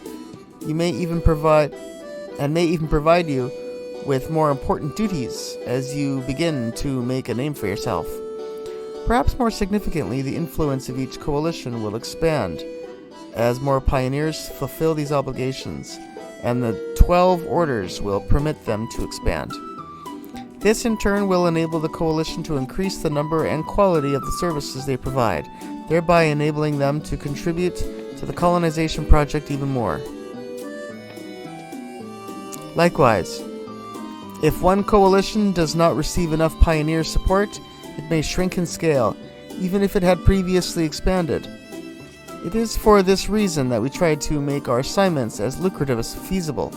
A: You may even provide you with more important duties as you begin to make a name for yourself. Perhaps more significantly, the influence of each coalition will expand as more pioneers fulfill these obligations, and the 12 orders will permit them to expand. This in turn will enable the coalition to increase the number and quality of the services they provide, thereby enabling them to contribute to the colonization project even more. Likewise, if one coalition does not receive enough pioneer support, it may shrink in scale, even if it had previously expanded. It is for this reason that we try to make our assignments as lucrative as feasible.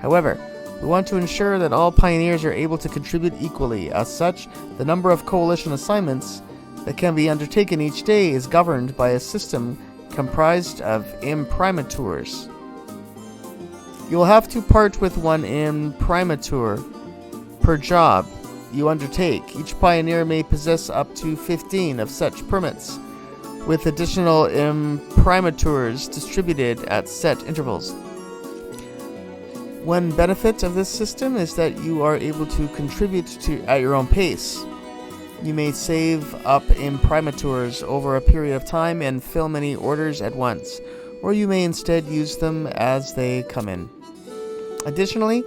A: However, we want to ensure that all pioneers are able to contribute equally. As such, the number of coalition assignments that can be undertaken each day is governed by a system comprised of imprimaturs. You will have to part with one imprimatur per job you undertake. Each pioneer may possess up to 15 of such permits, with additional imprimaturs distributed at set intervals. One benefit of this system is that you are able to contribute at your own pace. You may save up imprimaturs over a period of time and fill many orders at once, or you may instead use them as they come in. Additionally,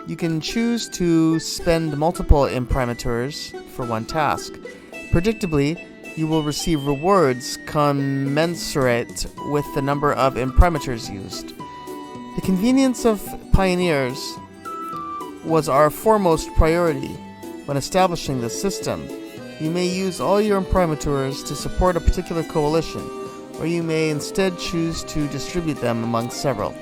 A: you can choose to spend multiple imprimaturs for one task. Predictably, you will receive rewards commensurate with the number of imprimaturs used. The convenience of pioneers was our foremost priority when establishing this system. You may use all your imprimaturs to support a particular coalition, or you may instead choose to distribute them among several.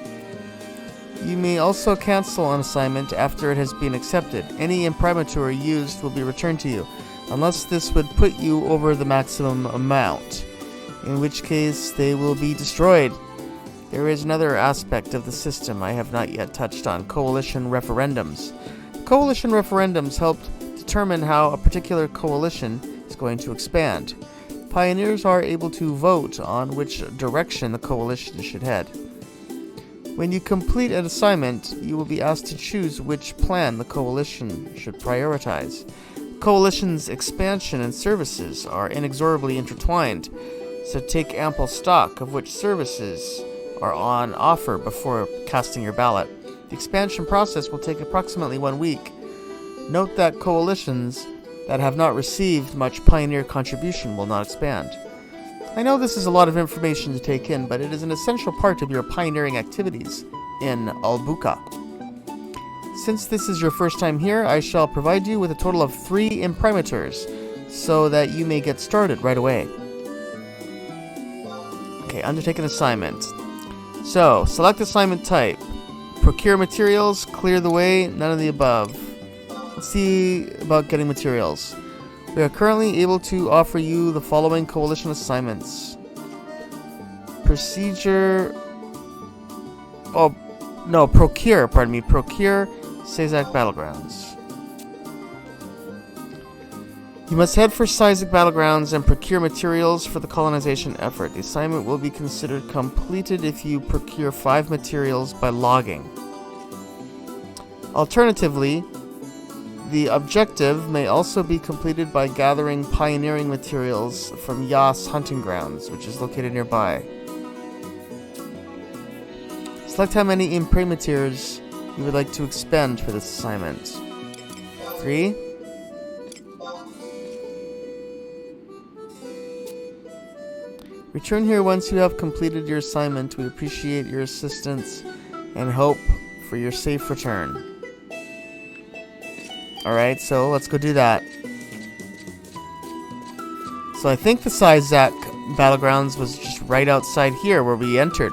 A: You may also cancel an assignment after it has been accepted. Any imprimatur used will be returned to you, unless this would put you over the maximum amount, in which case they will be destroyed. There is another aspect of the system I have not yet touched on, coalition referendums. Coalition referendums help determine how a particular coalition is going to expand. Pioneers are able to vote on which direction the coalition should head. When you complete an assignment, you will be asked to choose which plan the coalition should prioritize. Coalition's expansion and services are inexorably intertwined, so take ample stock of which services are on offer before casting your ballot. The expansion process will take approximately 1 week. Note that coalitions that have not received much pioneer contribution will not expand. I know this is a lot of information to take in, but it is an essential part of your pioneering activities in Albuca. Since this is your first time here, I shall provide you with a total of 3 imprimaturs, so that you may get started right away. Okay, undertake an assignment. So, select assignment type. Procure materials, clear the way, none of the above. Let's see about getting materials. We are currently able to offer you the following coalition assignments. Procure Sazak Battlegrounds. You must head for Sazak Battlegrounds and procure materials for the colonization effort. The assignment will be considered completed if you procure 5 materials by logging. Alternatively, the objective may also be completed by gathering pioneering materials from Yas Hunting Grounds, which is located nearby. Select how many imprimaturs you would like to expend for this assignment. 3. Return here once you have completed your assignment. We appreciate your assistance and hope for your safe return. Alright, so let's go do that. So I think the Sazak Battlegrounds was just right outside here where we entered.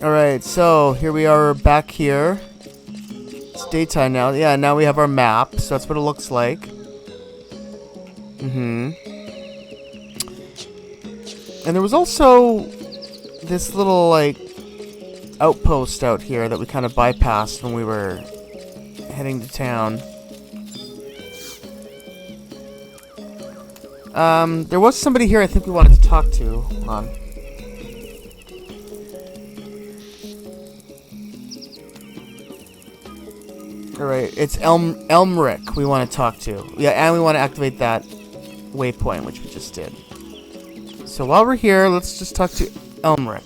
A: Alright, so here we are back here. It's daytime now. Yeah, now we have our map, so that's what it looks like. And there was also this little, like, outpost out here that we kind of bypassed when we were heading to town. There was somebody here I think we wanted to talk to. Hold on. Alright, it's Elmric we want to talk to. Yeah, and we want to activate that waypoint, which we just did. So while we're here, let's just talk to Elmric.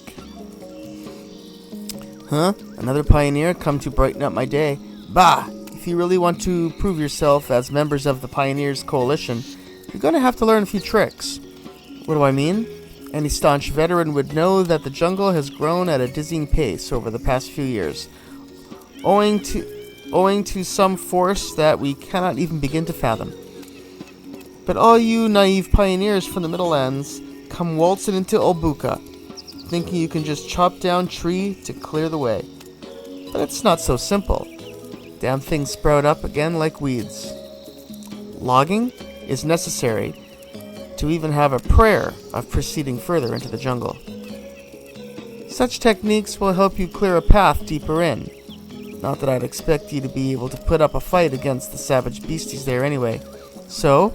A: Huh? Another pioneer come to brighten up my day. Bah! If you really want to prove yourself as members of the Pioneers Coalition, you're going to have to learn a few tricks. What do I mean? Any staunch veteran would know that the jungle has grown at a dizzying pace over the past few years, owing to some force that we cannot even begin to fathom. But all you naive pioneers from the Middlelands come waltzing into Albuca, thinking you can just chop down tree to clear the way. But it's not so simple. Damn things sprout up again like weeds. Logging is necessary to even have a prayer of proceeding further into the jungle. Such techniques will help you clear a path deeper in. Not that I'd expect you to be able to put up a fight against the savage beasties there anyway. So,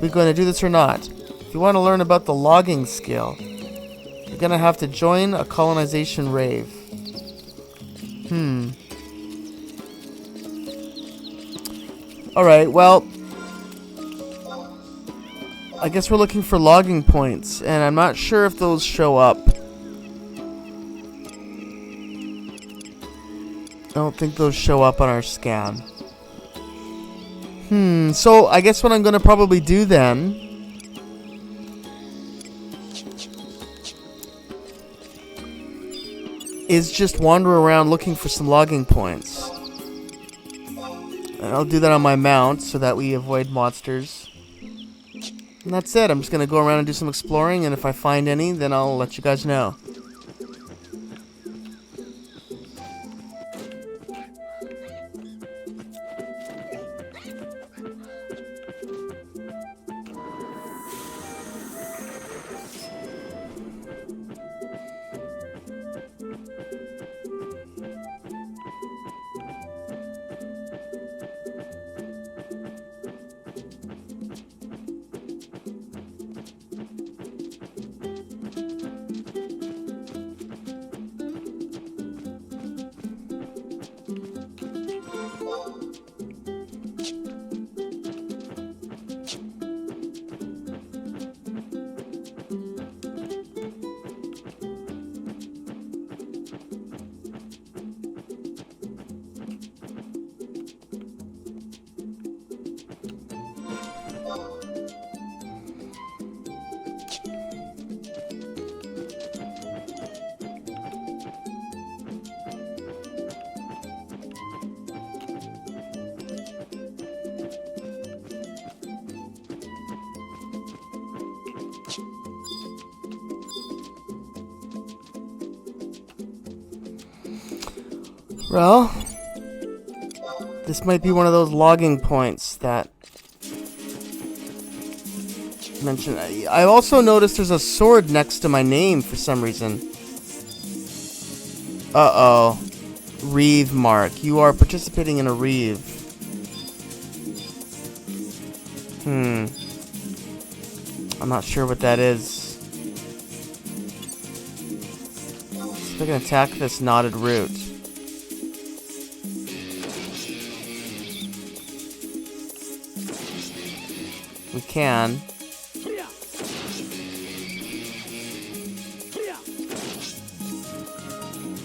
A: we're going to do this or not? If you want to learn about the logging skill, you're going to have to join a colonization rave. Alright, well, I guess we're looking for logging points, and I'm not sure if those show up. I don't think those show up on our scan. So I guess what I'm going to probably do then is just wander around looking for some logging points. And I'll do that on my mount so that we avoid monsters. And that's it. I'm just going to go around and do some exploring, and if I find any, then I'll let you guys know. Well, this might be one of those logging points that mentioned. I also noticed there's a sword next to my name for some reason. Uh-oh. Reeve mark. You are participating in a Reeve. I'm not sure what that is. See if I can attack this knotted root. We can.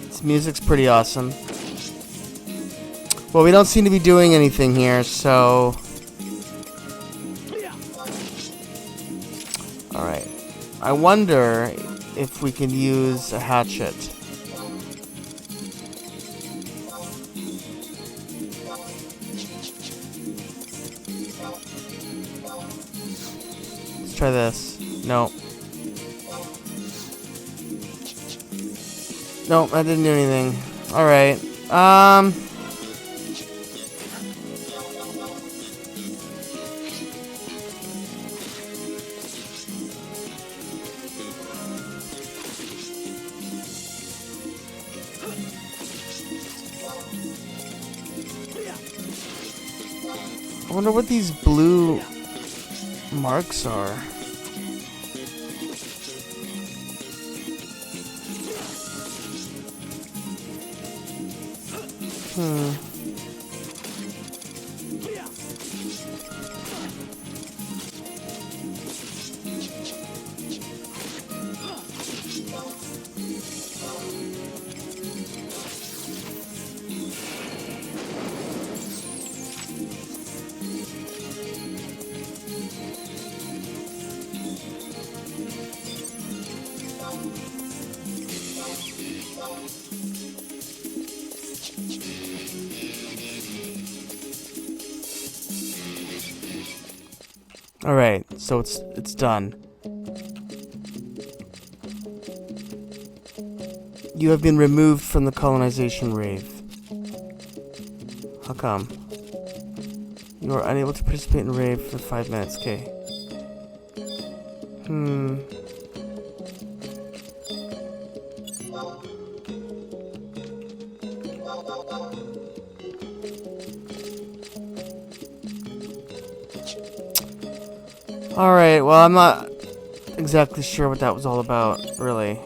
A: This music's pretty awesome. Well, we don't seem to be doing anything here, so... Alright. I wonder if we can use a hatchet. Let's try this. No. Nope, that didn't do anything. Alright. I wonder what these blue marks are. Alright, so it's done. You have been removed from the colonization rave. How come? You are unable to participate in the rave for 5 minutes. Okay. Alright, well, I'm not exactly sure what that was all about, really.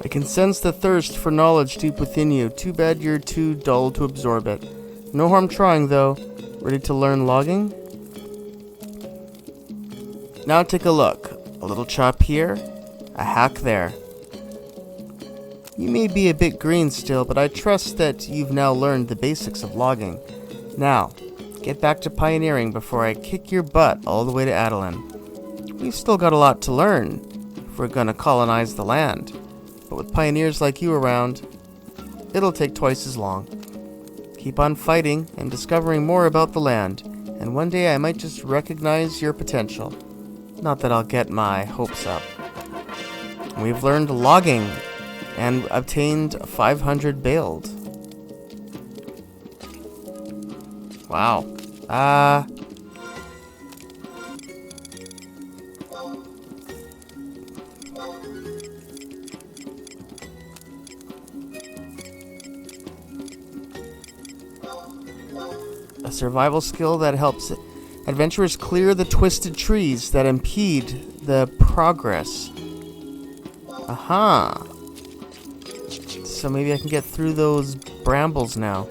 A: I can sense the thirst for knowledge deep within you. Too bad you're too dull to absorb it. No harm trying, though. Ready to learn logging? Now take a look. A little chop here, a hack there. You may be a bit green still, but I trust that you've now learned the basics of logging. Now, get back to pioneering before I kick your butt all the way to Adoulin. We've still got a lot to learn if we're gonna colonize the land. But with pioneers like you around, it'll take twice as long. Keep on fighting and discovering more about the land, and one day I might just recognize your potential. Not that I'll get my hopes up. We've learned logging and obtained 500 baled. Wow. A survival skill that helps adventurers clear the twisted trees that impede the progress. Aha. So maybe I can get through those brambles now.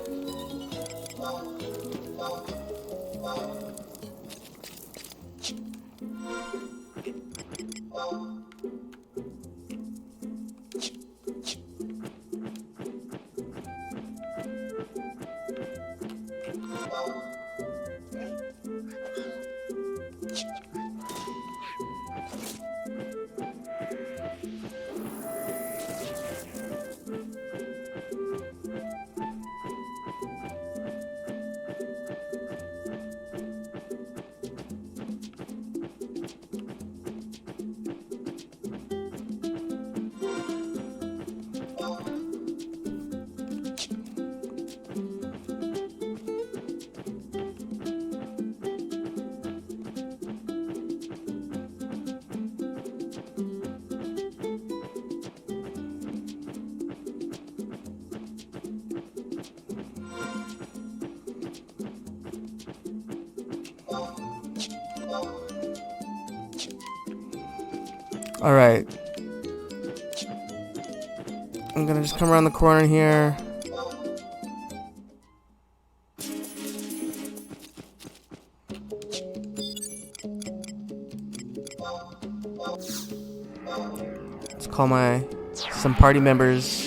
A: Alright. I'm gonna just come around the corner here. Let's call some party members.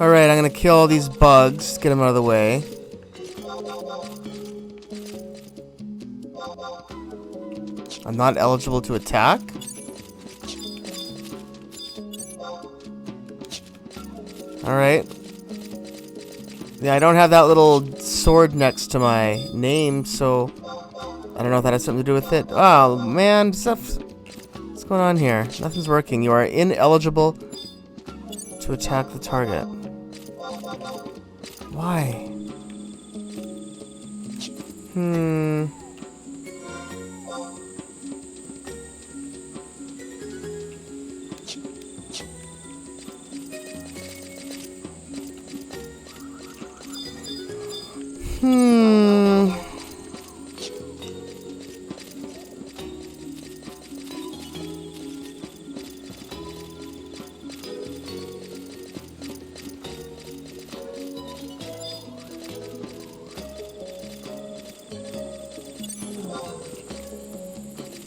A: Alright, I'm gonna kill all these bugs, get them out of the way. I'm not eligible to attack? Alright. Yeah, I don't have that little sword next to my name, so I don't know if that has something to do with it. Oh, man, what's going on here? Nothing's working. You are ineligible to attack the target. Why?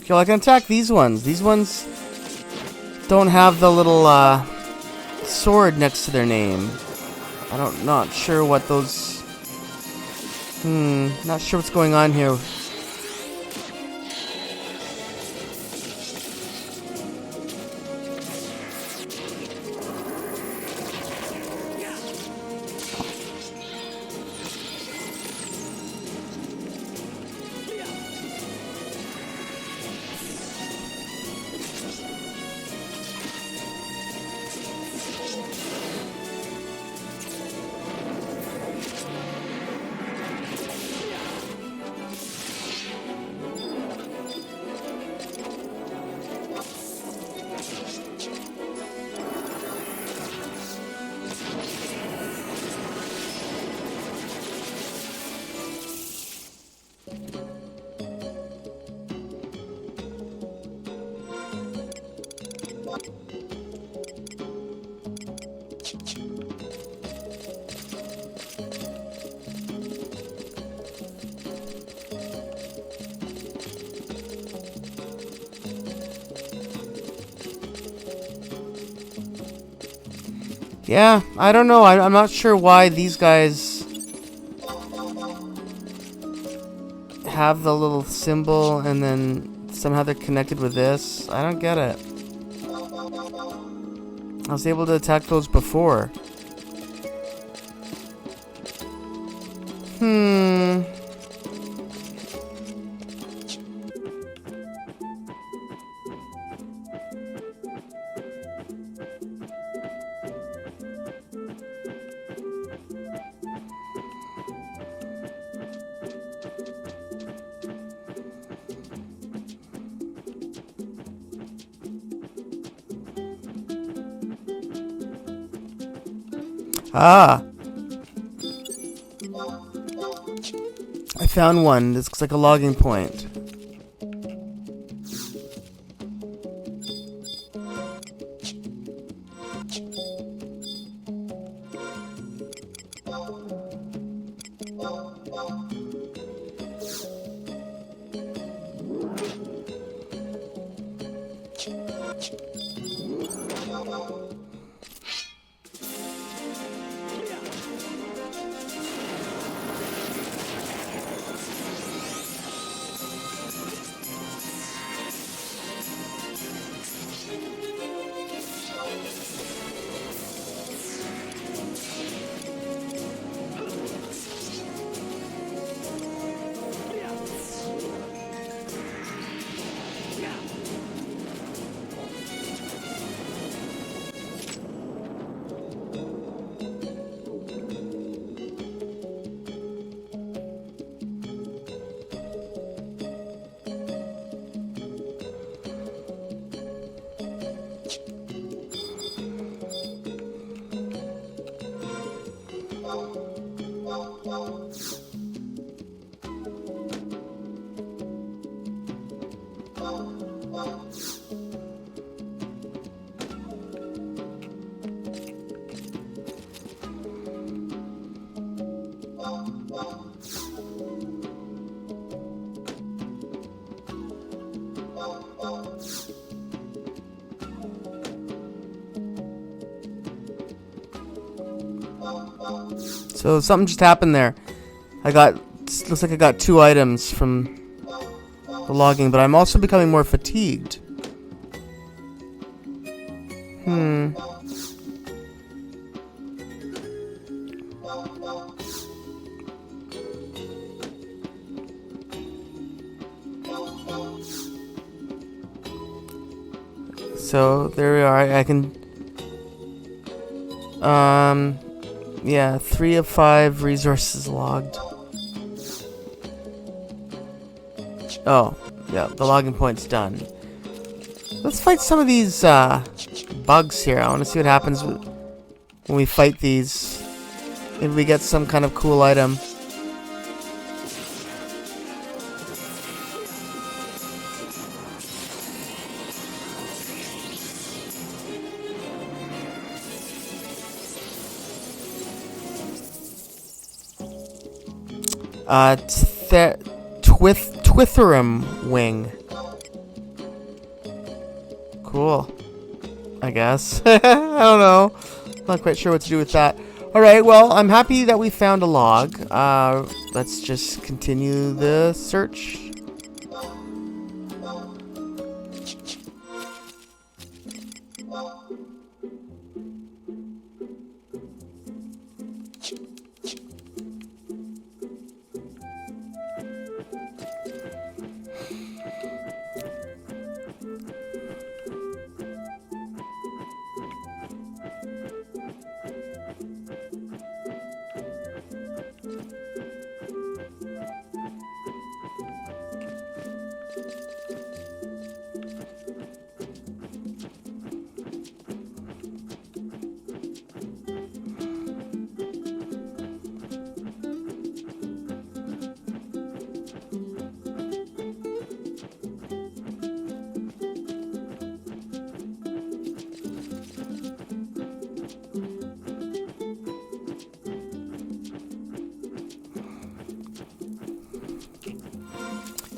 A: Okay, well, I can attack these ones. These ones don't have the little sword next to their name. Not sure what those. Not sure what's going on here. Yeah, I don't know. I'm not sure why these guys have the little symbol and then somehow they're connected with this. I don't get it. I was able to attack those before. Ah! I found one. This looks like a logging point. So something just happened there. Looks like I got 2 items from the logging, but I'm also becoming more fatigued. So there we are. I can yeah, 3 of 5 resources logged. Oh, yeah, the logging point's done. Let's fight some of these bugs here. I want to see what happens when we fight these. If we get some kind of cool item. Twitherum wing. Cool. I guess. I don't know. Not quite sure what to do with that. Alright, well, I'm happy that we found a log. Let's just continue the search.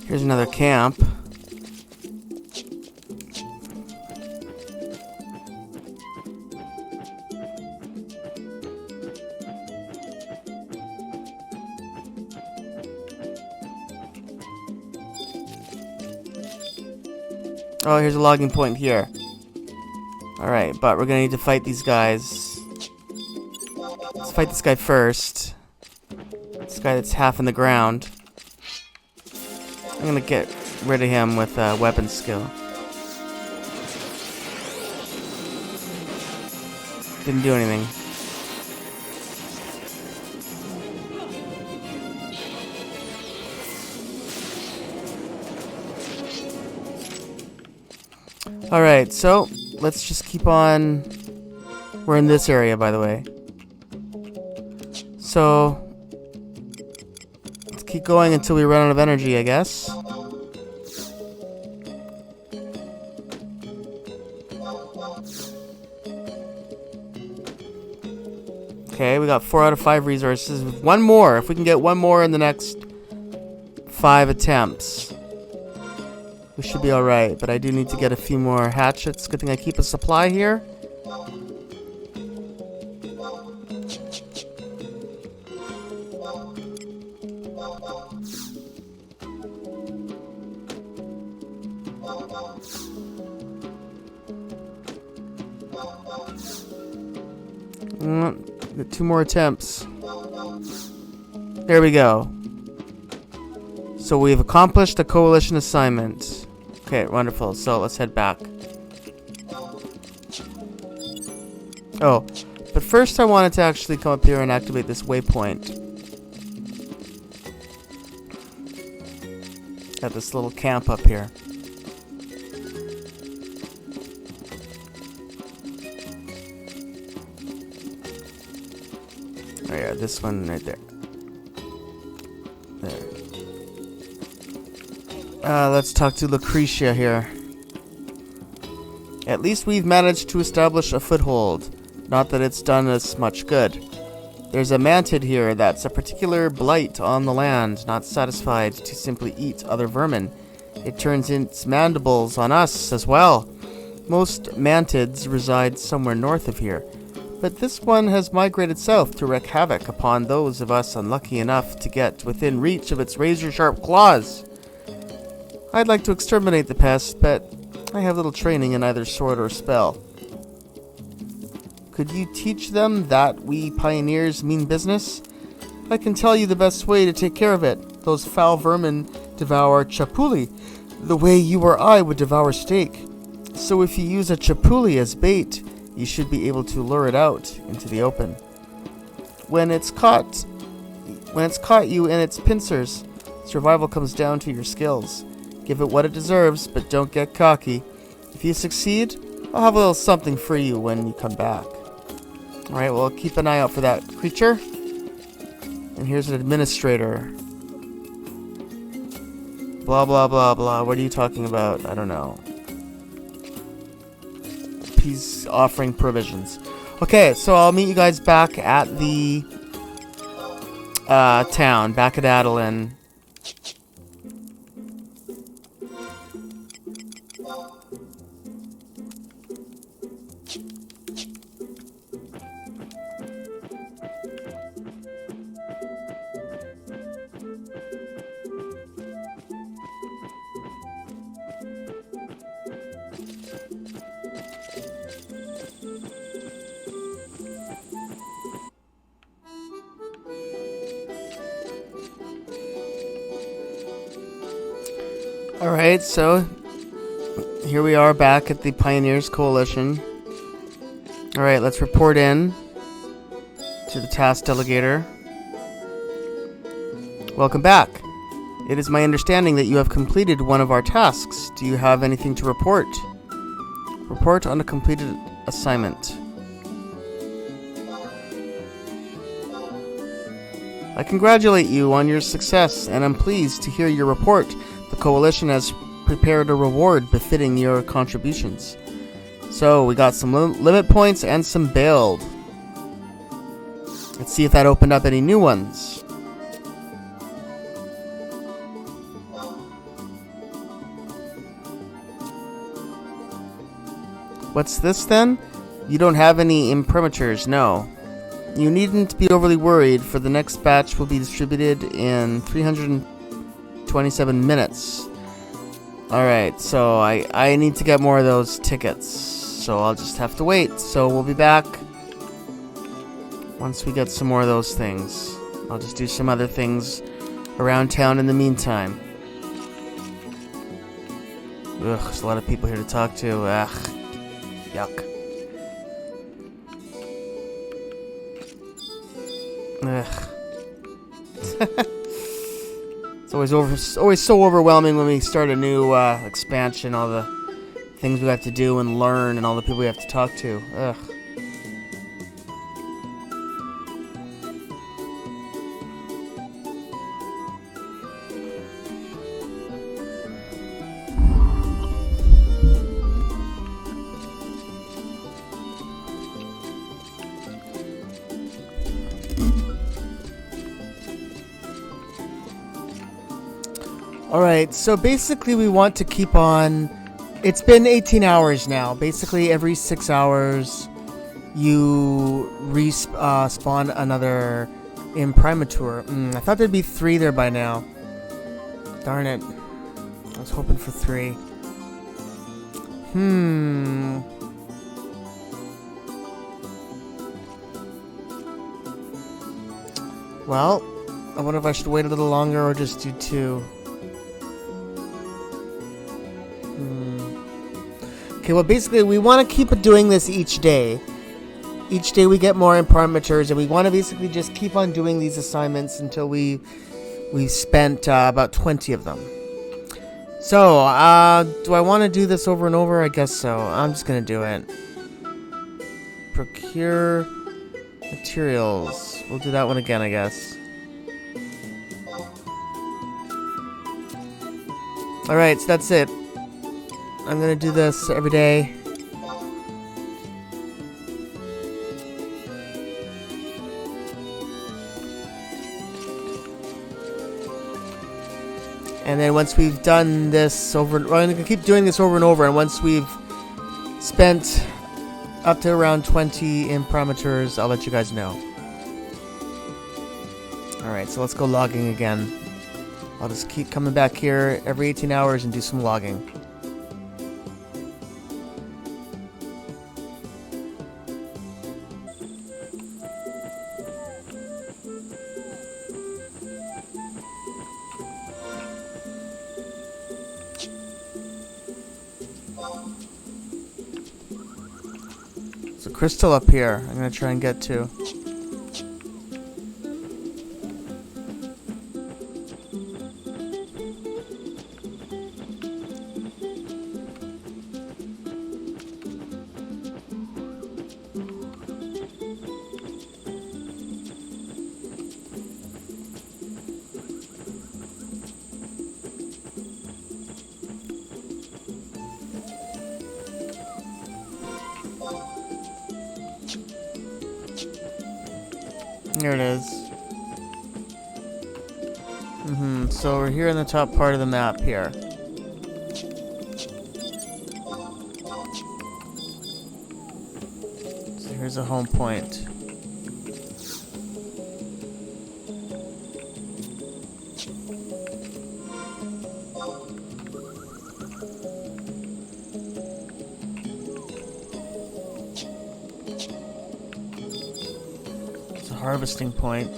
A: Here's another camp. Oh, here's a logging point here. Alright, but we're gonna need to fight these guys. Let's fight this guy first. This guy that's half in the ground. I'm gonna get rid of him with weapon skill. Didn't do anything. Alright, so let's just keep on. We're in this area, by the way. So let's keep going until we run out of energy, I guess. Okay, we got 4 out of 5 resources. One more. If we can get one more in the next 5 attempts, we should be alright. But I do need to get a few more hatchets. Good thing I keep a supply here. Get 2 more attempts. There we go. So we've accomplished the coalition assignment. Okay, wonderful. So let's head back. Oh, but first I wanted to actually come up here and activate this waypoint. At this little camp up here. Oh yeah, this one right there. There. Let's talk to Lucretia here. At least we've managed to establish a foothold. Not that it's done us much good. There's a mantid here that's a particular blight on the land, not satisfied to simply eat other vermin. It turns its mandibles on us as well. Most mantids reside somewhere north of here, but this one has migrated south to wreak havoc upon those of us unlucky enough to get within reach of its razor-sharp claws. I'd like to exterminate the pest, but I have little training in either sword or spell. Could you teach them that we pioneers mean business? I can tell you the best way to take care of it. Those foul vermin devour chapuli, the way you or I would devour steak. So if you use a chapuli as bait, you should be able to lure it out into the open. When it's caught you in its pincers, survival comes down to your skills. Give it what it deserves, but don't get cocky. If you succeed, I'll have a little something for you when you come back. Alright, well, keep an eye out for that creature. And here's an administrator. Blah, blah, blah, blah. What are you talking about? I don't know. He's offering provisions. Okay, so I'll meet you guys back at the town, back at Adoulin. Alright, so here we are back at the Pioneers Coalition. Alright, let's report in to the task delegator. Welcome back. It is my understanding that you have completed one of our tasks. Do you have anything to report? Report on a completed assignment. I congratulate you on your success, and I'm pleased to hear your report. The Coalition has prepared a reward befitting your contributions. So, we got some limit points and some build. Let's see if that opened up any new ones. What's this then? You don't have any imprimaturs, no. You needn't be overly worried, for the next batch will be distributed in 327 minutes. Alright, so I need to get more of those tickets. So I'll just have to wait. So we'll be back once we get some more of those things. I'll just do some other things around town in the meantime. Ugh, there's a lot of people here to talk to. Ugh. Yuck. Ugh. It's always so overwhelming when we start a new expansion, all the things we have to do and learn and all the people we have to talk to. Ugh. Alright, so basically we want to keep on... It's been 18 hours now. Basically every 6 hours you respawn another imprimatur. I thought there'd be 3 there by now. Darn it. I was hoping for 3. Well, I wonder if I should wait a little longer or just do 2. Okay, well basically we want to keep doing this each day. Each day we get more imprimaturs, and we want to basically just keep on doing these assignments until we've spent about 20 of them. So, do I want to do this over and over? I guess so. I'm just going to do it. Procure materials. We'll do that one again, I guess. Alright, so that's it. I'm gonna do this every day. And then once we've done this I'm gonna keep doing this over and over, and once we've spent up to around 20 imprimaturs, I'll let you guys know. Alright, so let's go logging again. I'll just keep coming back here every 18 hours and do some logging. There's a crystal up here I'm gonna try and get to. Here it is. So we're here in the top part of the map here. So here's a home point. Harvesting point.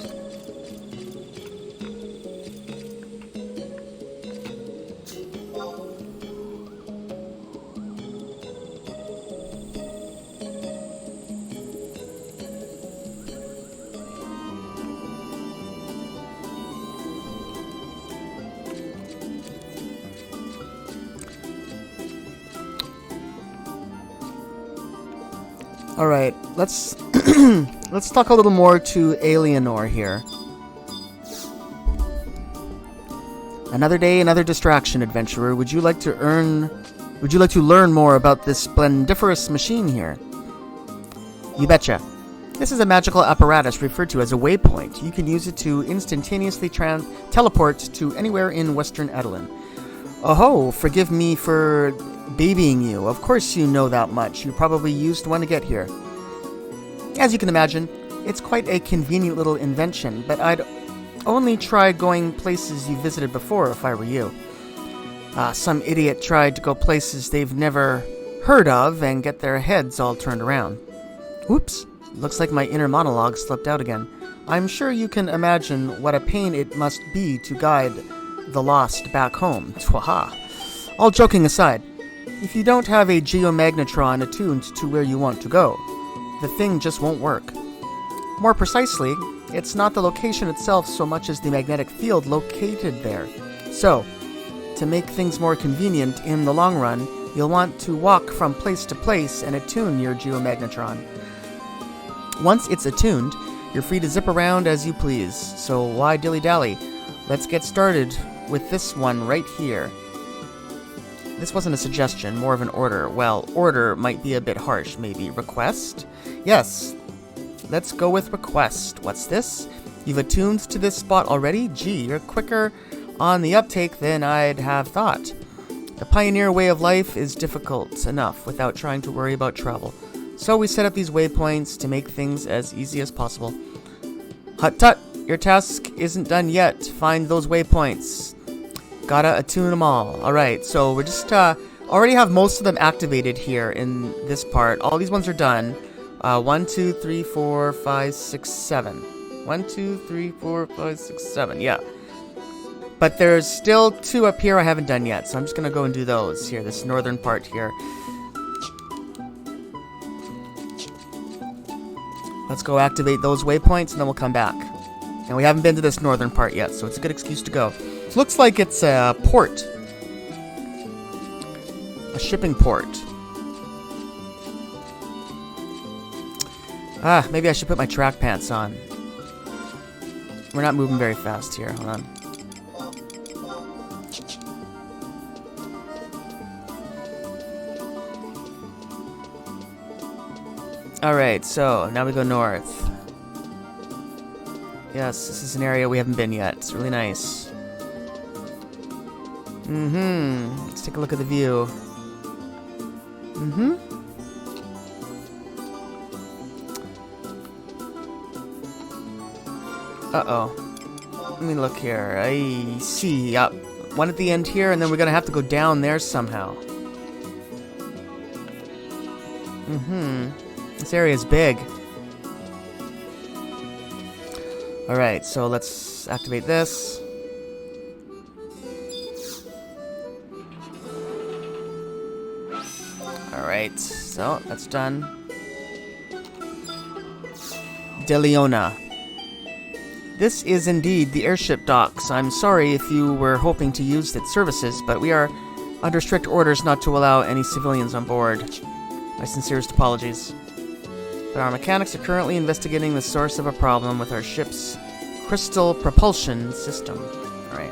A: All right, let's let's talk a little more to Alienor here. Another day, another distraction, adventurer. Would you like to learn more about this splendiferous machine here? You betcha. This is a magical apparatus referred to as a waypoint. You can use it to instantaneously teleport to anywhere in Western Adoulin. Oh, forgive me for babying you. Of course you know that much. You probably used one to get here. As you can imagine, it's quite a convenient little invention, but I'd only try going places you visited before if I were you. Some idiot tried to go places they've never heard of and get their heads all turned around. Oops, looks like my inner monologue slipped out again. I'm sure you can imagine what a pain it must be to guide the lost back home. Twaha. All joking aside, if you don't have a geomagnetron attuned to where you want to go, the thing just won't work. More precisely, it's not the location itself so much as the magnetic field located there. So, to make things more convenient in the long run, you'll want to walk from place to place and attune your geomagnetron. Once it's attuned, you're free to zip around as you please, so why dilly-dally? Let's get started with this one right here. This wasn't a suggestion, more of an order. Well, order might be a bit harsh, maybe. Request? Yes, let's go with request. What's this? You've attuned to this spot already? Gee, you're quicker on the uptake than I'd have thought. The pioneer way of life is difficult enough without trying to worry about travel. So we set up these waypoints to make things as easy as possible. Hut-tut! Your task isn't done yet. Find those waypoints. Gotta attune them all. Alright, so we're just, already have most of them activated here in this part. All these ones are done. 1, 2, 3, 4, 5, 6, 7. 1, 2, 3, 4, 5, 6, 7. Yeah. But there's still 2 up here I haven't done yet, so I'm just gonna go and do those here, this northern part here. Let's go activate those waypoints, and then we'll come back. And we haven't been to this northern part yet, so it's a good excuse to go. It looks like it's a port. A shipping port. Maybe I should put my track pants on. We're not moving very fast here. Hold on. Alright, so now we go north. Yes, this is an area we haven't been yet. It's really nice. Let's take a look at the view. Uh-oh. Let me look here. I see. One at the end here, and then we're gonna have to go down there somehow. This area is big. Alright, so let's activate this. Alright, so that's done. DeLeona. This is indeed the airship docks. I'm sorry if you were hoping to use its services, but we are under strict orders not to allow any civilians on board. My sincerest apologies. But our mechanics are currently investigating the source of a problem with our ship's crystal propulsion system. Alright.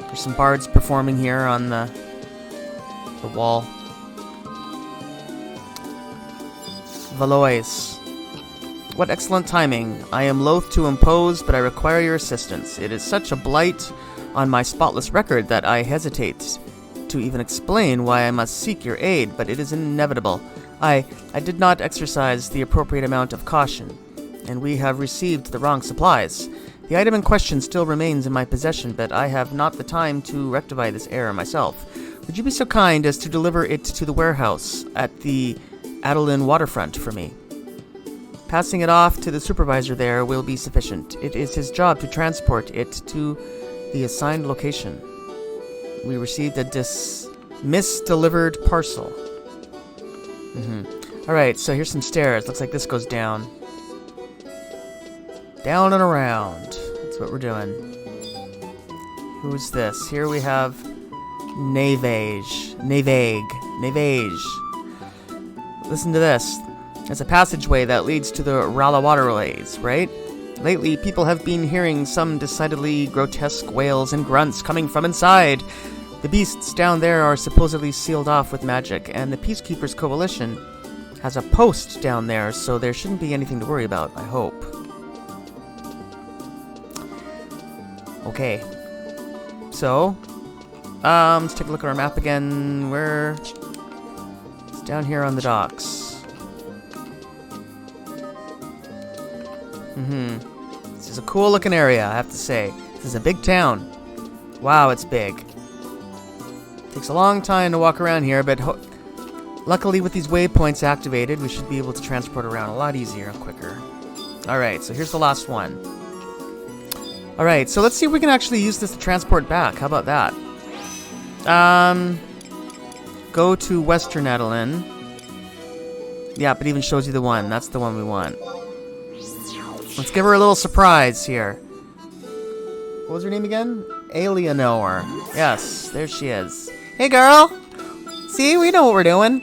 A: There's some bards performing here on the wall. Valois. What excellent timing. I am loath to impose, but I require your assistance. It is such a blight on my spotless record that I hesitate to even explain why I must seek your aid, but it is inevitable. I did not exercise the appropriate amount of caution, and we have received the wrong supplies. The item in question still remains in my possession, but I have not the time to rectify this error myself. Would you be so kind as to deliver it to the warehouse at the Adoulin waterfront for me? Passing it off to the supervisor there will be sufficient. It is his job to transport it to the assigned location. We received a misdelivered parcel. Alright, so here's some stairs. Looks like this goes down. Down and around. That's what we're doing. Who's this? Here we have Navage. Listen to this. It's a passageway that leads to the Rala waterways, right? Lately, people have been hearing some decidedly grotesque wails and grunts coming from inside. The beasts down there are supposedly sealed off with magic, and the Peacekeepers Coalition has a post down there, so there shouldn't be anything to worry about, I hope. Okay. So, let's take a look at our map again. It's down here on the docks. This is a cool looking area, I have to say. This is a big town. Wow, it's big. Takes a long time to walk around here, but luckily with these waypoints activated, we should be able to transport around a lot easier and quicker. Alright, so here's the last one. Alright, so let's see if we can actually use this to transport back. How about that? Go to Western Adoulin. Yeah, but it even shows you the one. That's the one we want. Let's give her a little surprise here. What was her name again? Eleanor. Yes, there she is. Hey, girl! See, we know what we're doing.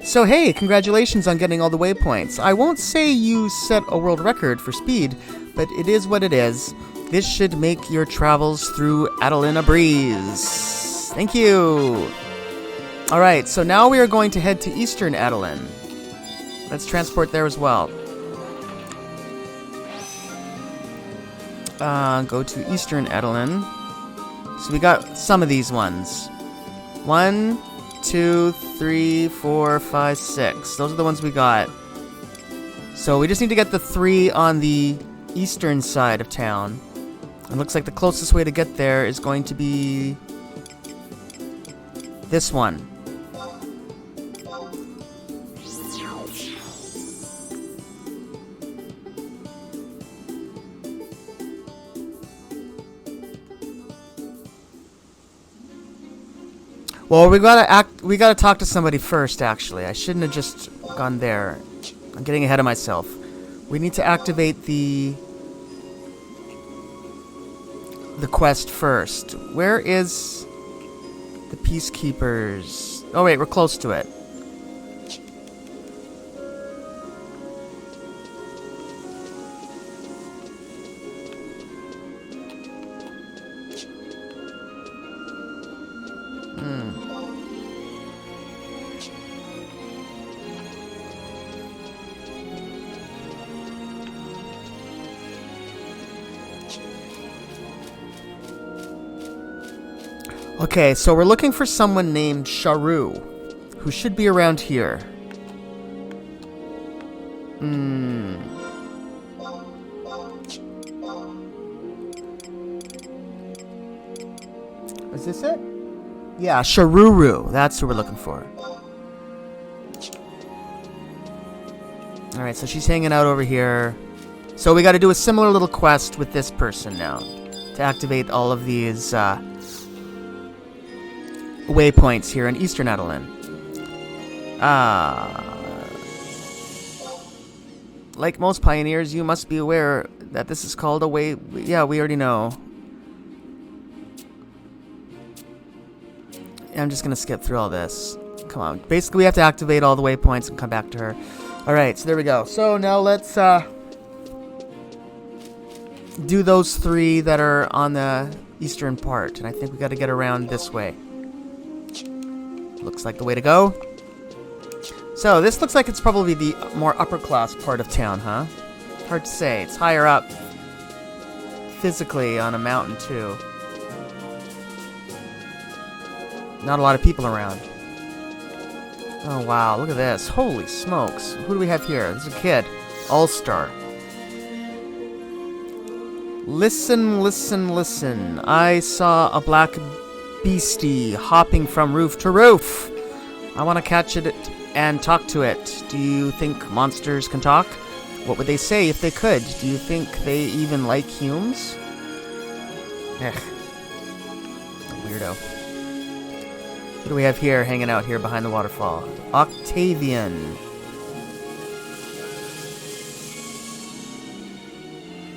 A: So, hey, congratulations on getting all the waypoints. I won't say you set a world record for speed, but it is what it is. This should make your travels through Adoulin a breeze. Thank you! Alright, so now we are going to head to Eastern Adoulin. Let's transport there as well. Go to Eastern Adoulin. So we got some of these ones. 1, 2, 3, 4, 5, 6. Those are the ones we got. So we just need to get the 3 on the eastern side of town. It looks like the closest way to get there is going to be this one. Well, we gotta talk to somebody first, actually. I shouldn't have just gone there. I'm getting ahead of myself. We need to activate the quest first. Where is the Peacekeepers? Oh wait, we're close to it. Okay, so we're looking for someone named Sharu, who should be around here. Is this it? Yeah, Sharuru. That's who we're looking for. Alright, so she's hanging out over here. So we gotta do a similar little quest with this person now to activate all of these, waypoints here in Eastern Adoulin. Like most pioneers, you must be aware that this is called a way... Yeah, we already know. I'm just gonna skip through all this. Come on. Basically, we have to activate all the waypoints and come back to her. Alright, so there we go. So now let's, do those 3 that are on the eastern part. And I think we gotta get around this way. Looks like the way to go. So, this looks like it's probably the more upper class part of town, huh? Hard to say. It's higher up physically on a mountain, too. Not a lot of people around. Oh, wow. Look at this. Holy smokes. Who do we have here? This is a kid. All-Star. Listen, listen, listen. I saw a black beastie hopping from roof to roof. I want to catch it and talk to it. Do you think monsters can talk? What would they say if they could? Do you think they even like humans? Ugh. Weirdo. What do we have here hanging out here behind the waterfall? Octavian.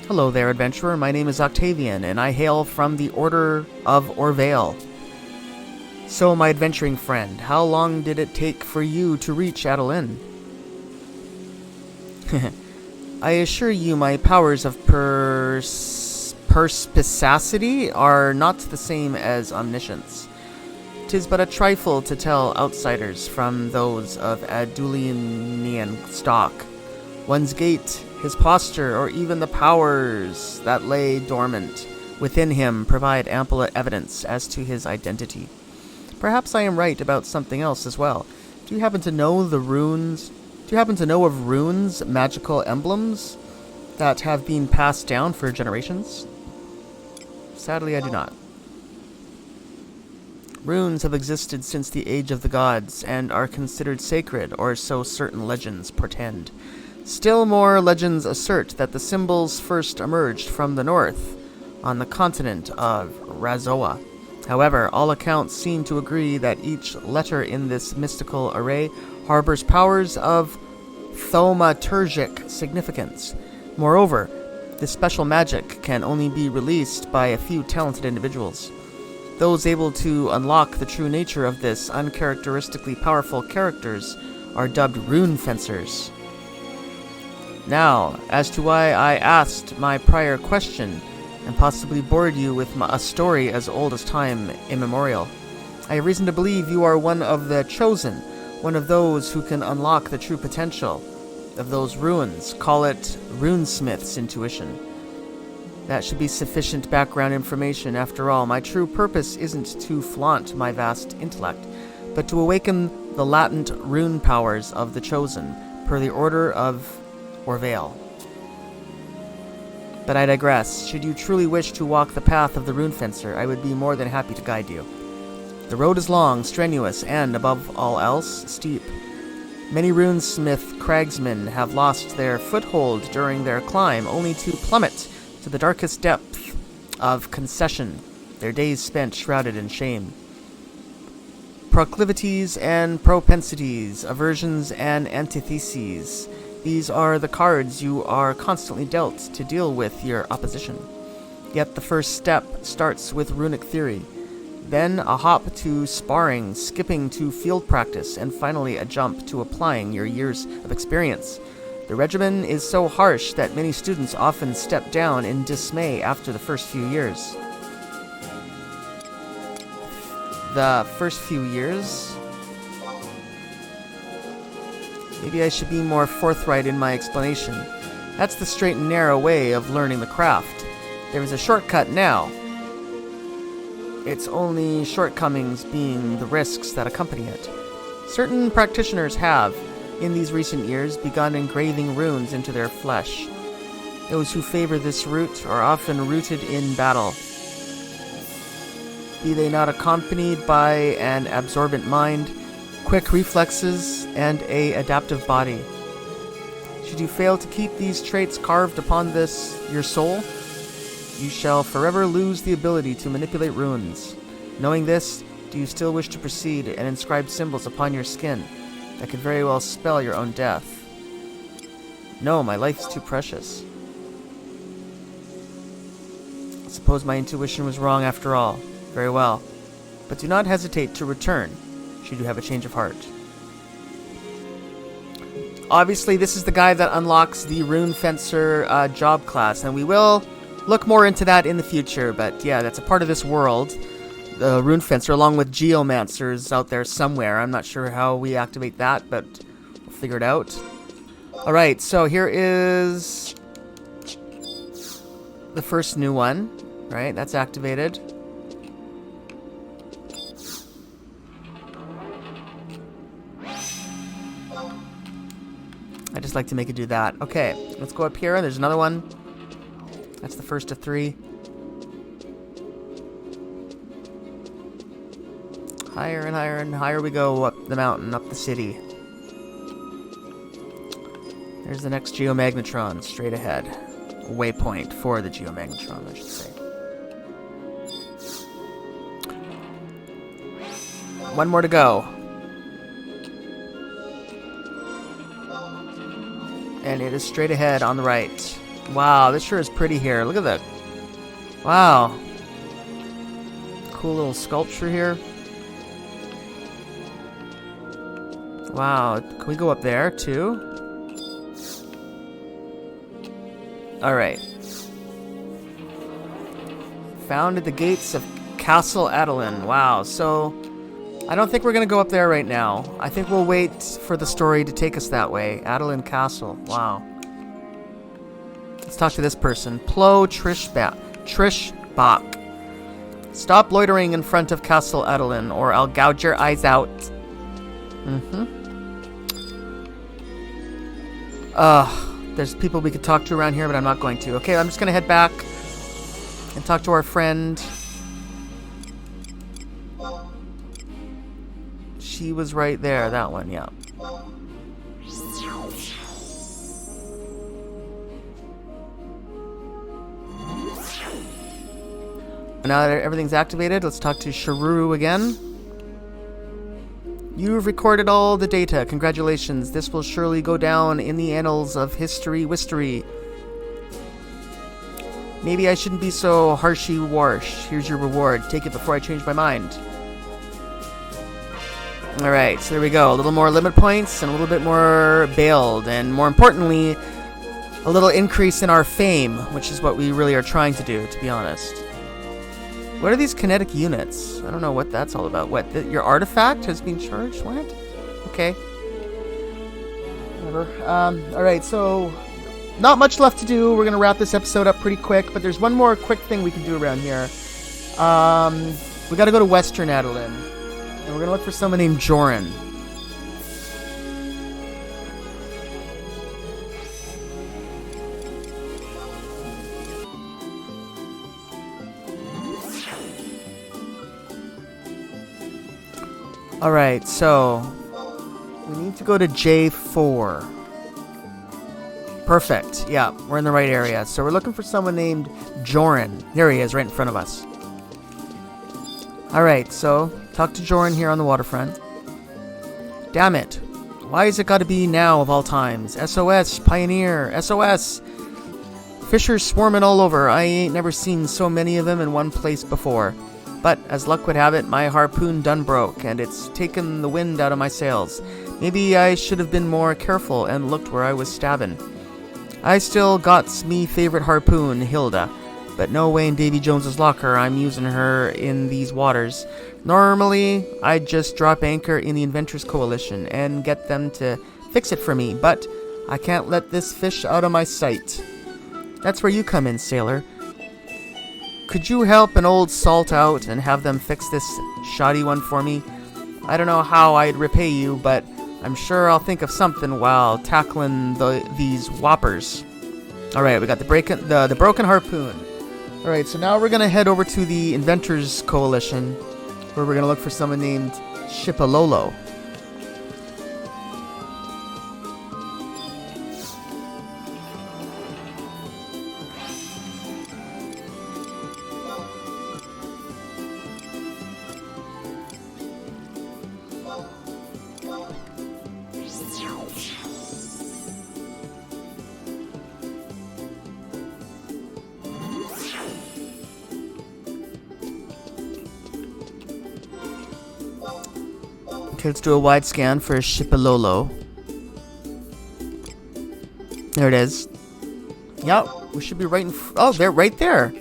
A: Hello there, adventurer. My name is Octavian, and I hail from the Order of Orvale. So, my adventuring friend, how long did it take for you to reach Adoulin? I assure you my powers of perspicacity are not the same as omniscience. 'Tis but a trifle to tell outsiders from those of Adoulinian stock. One's gait, his posture, or even the powers that lay dormant within him provide ample evidence as to his identity. Perhaps I am right about something else as well. Do you happen to know the runes? Do you happen to know of runes, magical emblems that have been passed down for generations? Sadly, I do not. Runes have existed since the age of the gods, and are considered sacred, or so certain legends portend. Still more legends assert that the symbols first emerged from the north, on the continent of Razoa. However, all accounts seem to agree that each letter in this mystical array harbors powers of thaumaturgic significance. Moreover, this special magic can only be released by a few talented individuals. Those able to unlock the true nature of this uncharacteristically powerful characters are dubbed rune fencers. Now, as to why I asked my prior question, and possibly bored you with a story as old as time immemorial. I have reason to believe you are one of the chosen, one of those who can unlock the true potential of those runes. Call it runesmith's intuition. That should be sufficient background information. After all, my true purpose isn't to flaunt my vast intellect, but to awaken the latent rune powers of the chosen, per the order of Orvale. But I digress. Should you truly wish to walk the path of the rune fencer, I would be more than happy to guide you. The road is long, strenuous, and, above all else, steep. Many runesmith cragsmen have lost their foothold during their climb, only to plummet to the darkest depth of concession, their days spent shrouded in shame. Proclivities and propensities, aversions and antitheses, these are the cards you are constantly dealt to deal with your opposition. Yet the first step starts with runic theory, then a hop to sparring, skipping to field practice, and finally a jump to applying your years of experience. The regimen is so harsh that many students often step down in dismay after the first few years. The first few years? Maybe I should be more forthright in my explanation. That's the straight and narrow way of learning the craft. There is a shortcut now. Its only shortcomings being the risks that accompany it. Certain practitioners have, in these recent years, begun engraving runes into their flesh. Those who favor this route are often rooted in battle, be they not accompanied by an absorbent mind, quick reflexes, and an adaptive body. Should you fail to keep these traits carved upon your soul, you shall forever lose the ability to manipulate runes. Knowing this, do you still wish to proceed and inscribe symbols upon your skin that could very well spell your own death? No, my life is too precious. I suppose my intuition was wrong after all. Very well. But do not hesitate to return, should you have a change of heart. Obviously, this is the guy that unlocks the Rune Fencer job class, and we will look more into that in the future, but yeah, that's a part of this world. The Rune Fencer, along with Geomancers out there somewhere. I'm not sure how we activate that, but we'll figure it out. Alright, so here is the first new one, right? That's activated. I just like to make it do that. Okay, let's go up here, and there's another one. That's the first of 3. Higher and higher and higher we go up the mountain, up the city. There's the next geomagnetron, straight ahead. Waypoint for the geomagnetron, I should say. One more to go. And it is straight ahead on the right. Wow, this sure is pretty here. Look at that. Wow. Cool little sculpture here. Wow, can we go up there too? Alright. Found at the gates of Castle Adoulin. Wow, so I don't think we're going to go up there right now. I think we'll wait for the story to take us that way. Adoulin Castle. Wow. Let's talk to this person. Plo Trishbach. Stop loitering in front of Castle Adoulin, or I'll gouge your eyes out. There's people we could talk to around here, but I'm not going to. Okay, I'm just going to head back and talk to our friend. he was right there. That one, yeah. Now that everything's activated, let's talk to Sharuru again. You've recorded all the data. Congratulations. This will surely go down in the annals of history-wistery. Maybe I shouldn't be so harshy-warsh. Here's your reward. Take it before I change my mind. Alright, so there we go. A little more limit points and a little bit more bailed. And more importantly, a little increase in our fame, which is what we really are trying to do, to be honest. What are these kinetic units? I don't know what that's all about. What, your artifact has been charged? What? Okay. Whatever. Alright, so not much left to do. We're going to wrap this episode up pretty quick, but there's one more quick thing we can do around here. We got to go to Western Adoulin, and we're going to look for someone named Joran. Alright, so we need to go to J4. Perfect. Yeah, we're in the right area. So we're looking for someone named Joran. There he is, right in front of us. Alright, so talk to Joran here on the waterfront. Damn it. Why has it got to be now of all times? SOS, Pioneer, SOS. Fishers swarming all over. I ain't never seen so many of them in one place before. But, as luck would have it, my harpoon done broke, and it's taken the wind out of my sails. Maybe I should have been more careful and looked where I was stabbing. I still got me favorite harpoon, Hilda, but no way in Davy Jones's locker I'm using her in these waters. Normally, I'd just drop anchor in the Inventors Coalition and get them to fix it for me, but I can't let this fish out of my sight. That's where you come in, sailor. Could you help an old salt out and have them fix this shoddy one for me? I don't know how I'd repay you, but I'm sure I'll think of something while tackling these whoppers. Alright, we got the broken harpoon. Alright, so now we're going to head over to the Inventors Coalition, where we're going to look for someone named Shipololo. Okay, let's do a wide scan for Shipololo. There it is. Yep, we should be right in oh, they're right there.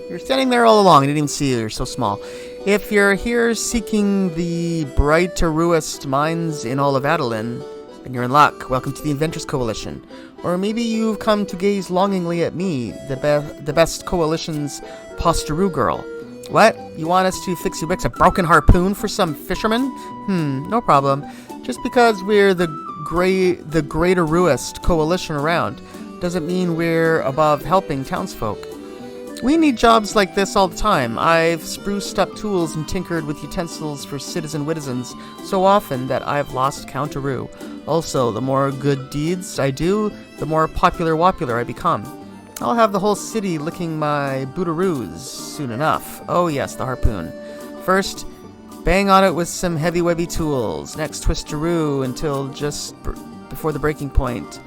A: You're standing there all along. I didn't even see you. You're so small. If you're here seeking the brightest mines in all of Adoulin, then you're in luck. Welcome to the Inventors Coalition. Or maybe you've come to gaze longingly at me, the best coalition's posteroo girl. What? You want us to fix a broken harpoon for some fisherman? No problem. Just because we're the greaterest coalition around doesn't mean we're above helping townsfolk. We need jobs like this all the time. I've spruced up tools and tinkered with utensils for citizen-wittizens so often that I've lost counteroo. Also, the more good deeds I do, the more popular I become. I'll have the whole city licking my bootaroos soon enough. Oh yes, the harpoon. First, bang on it with some heavy-webby tools. Next, twisteroo until just before the breaking point.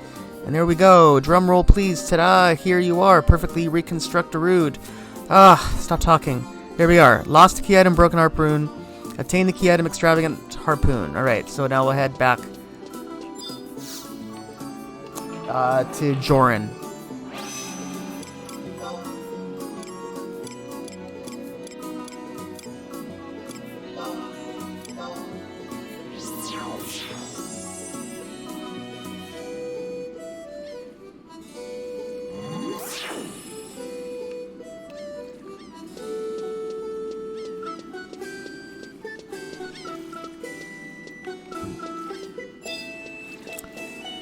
A: And there we go. Drum roll, please. Ta-da! Here you are, perfectly reconstructed. Stop talking. There we are. Lost a key item, broken harpoon. Obtain the key item, extravagant harpoon. Alright, so now we'll head back to Joran.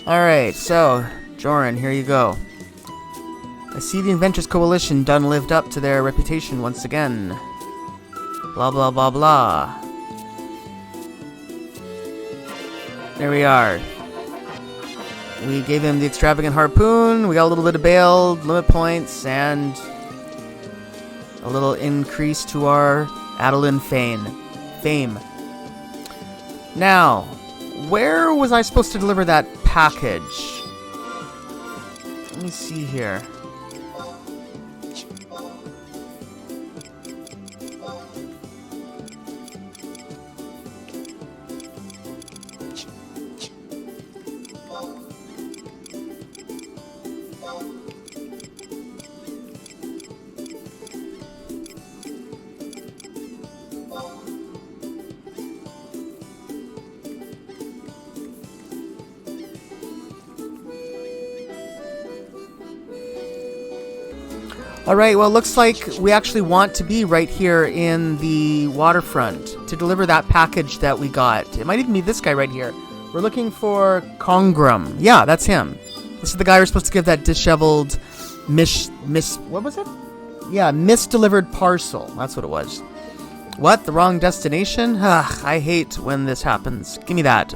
A: Alright, so, Joran, here you go. I see the Inventors Coalition done lived up to their reputation once again. Blah blah blah blah. There we are. We gave him the extravagant harpoon. We got a little bit of bail, limit points, and a little increase to our Adoulin fame. Now, where was I supposed to deliver that package? Let me see here. Alright, well, it looks like we actually want to be right here in the waterfront to deliver that package that we got. It might even be this guy right here. We're looking for Congram. Yeah, that's him. This is the guy we're supposed to give that disheveled what was it? Yeah, misdelivered parcel. That's what it was. What? The wrong destination? Ugh, I hate when this happens. Give me that.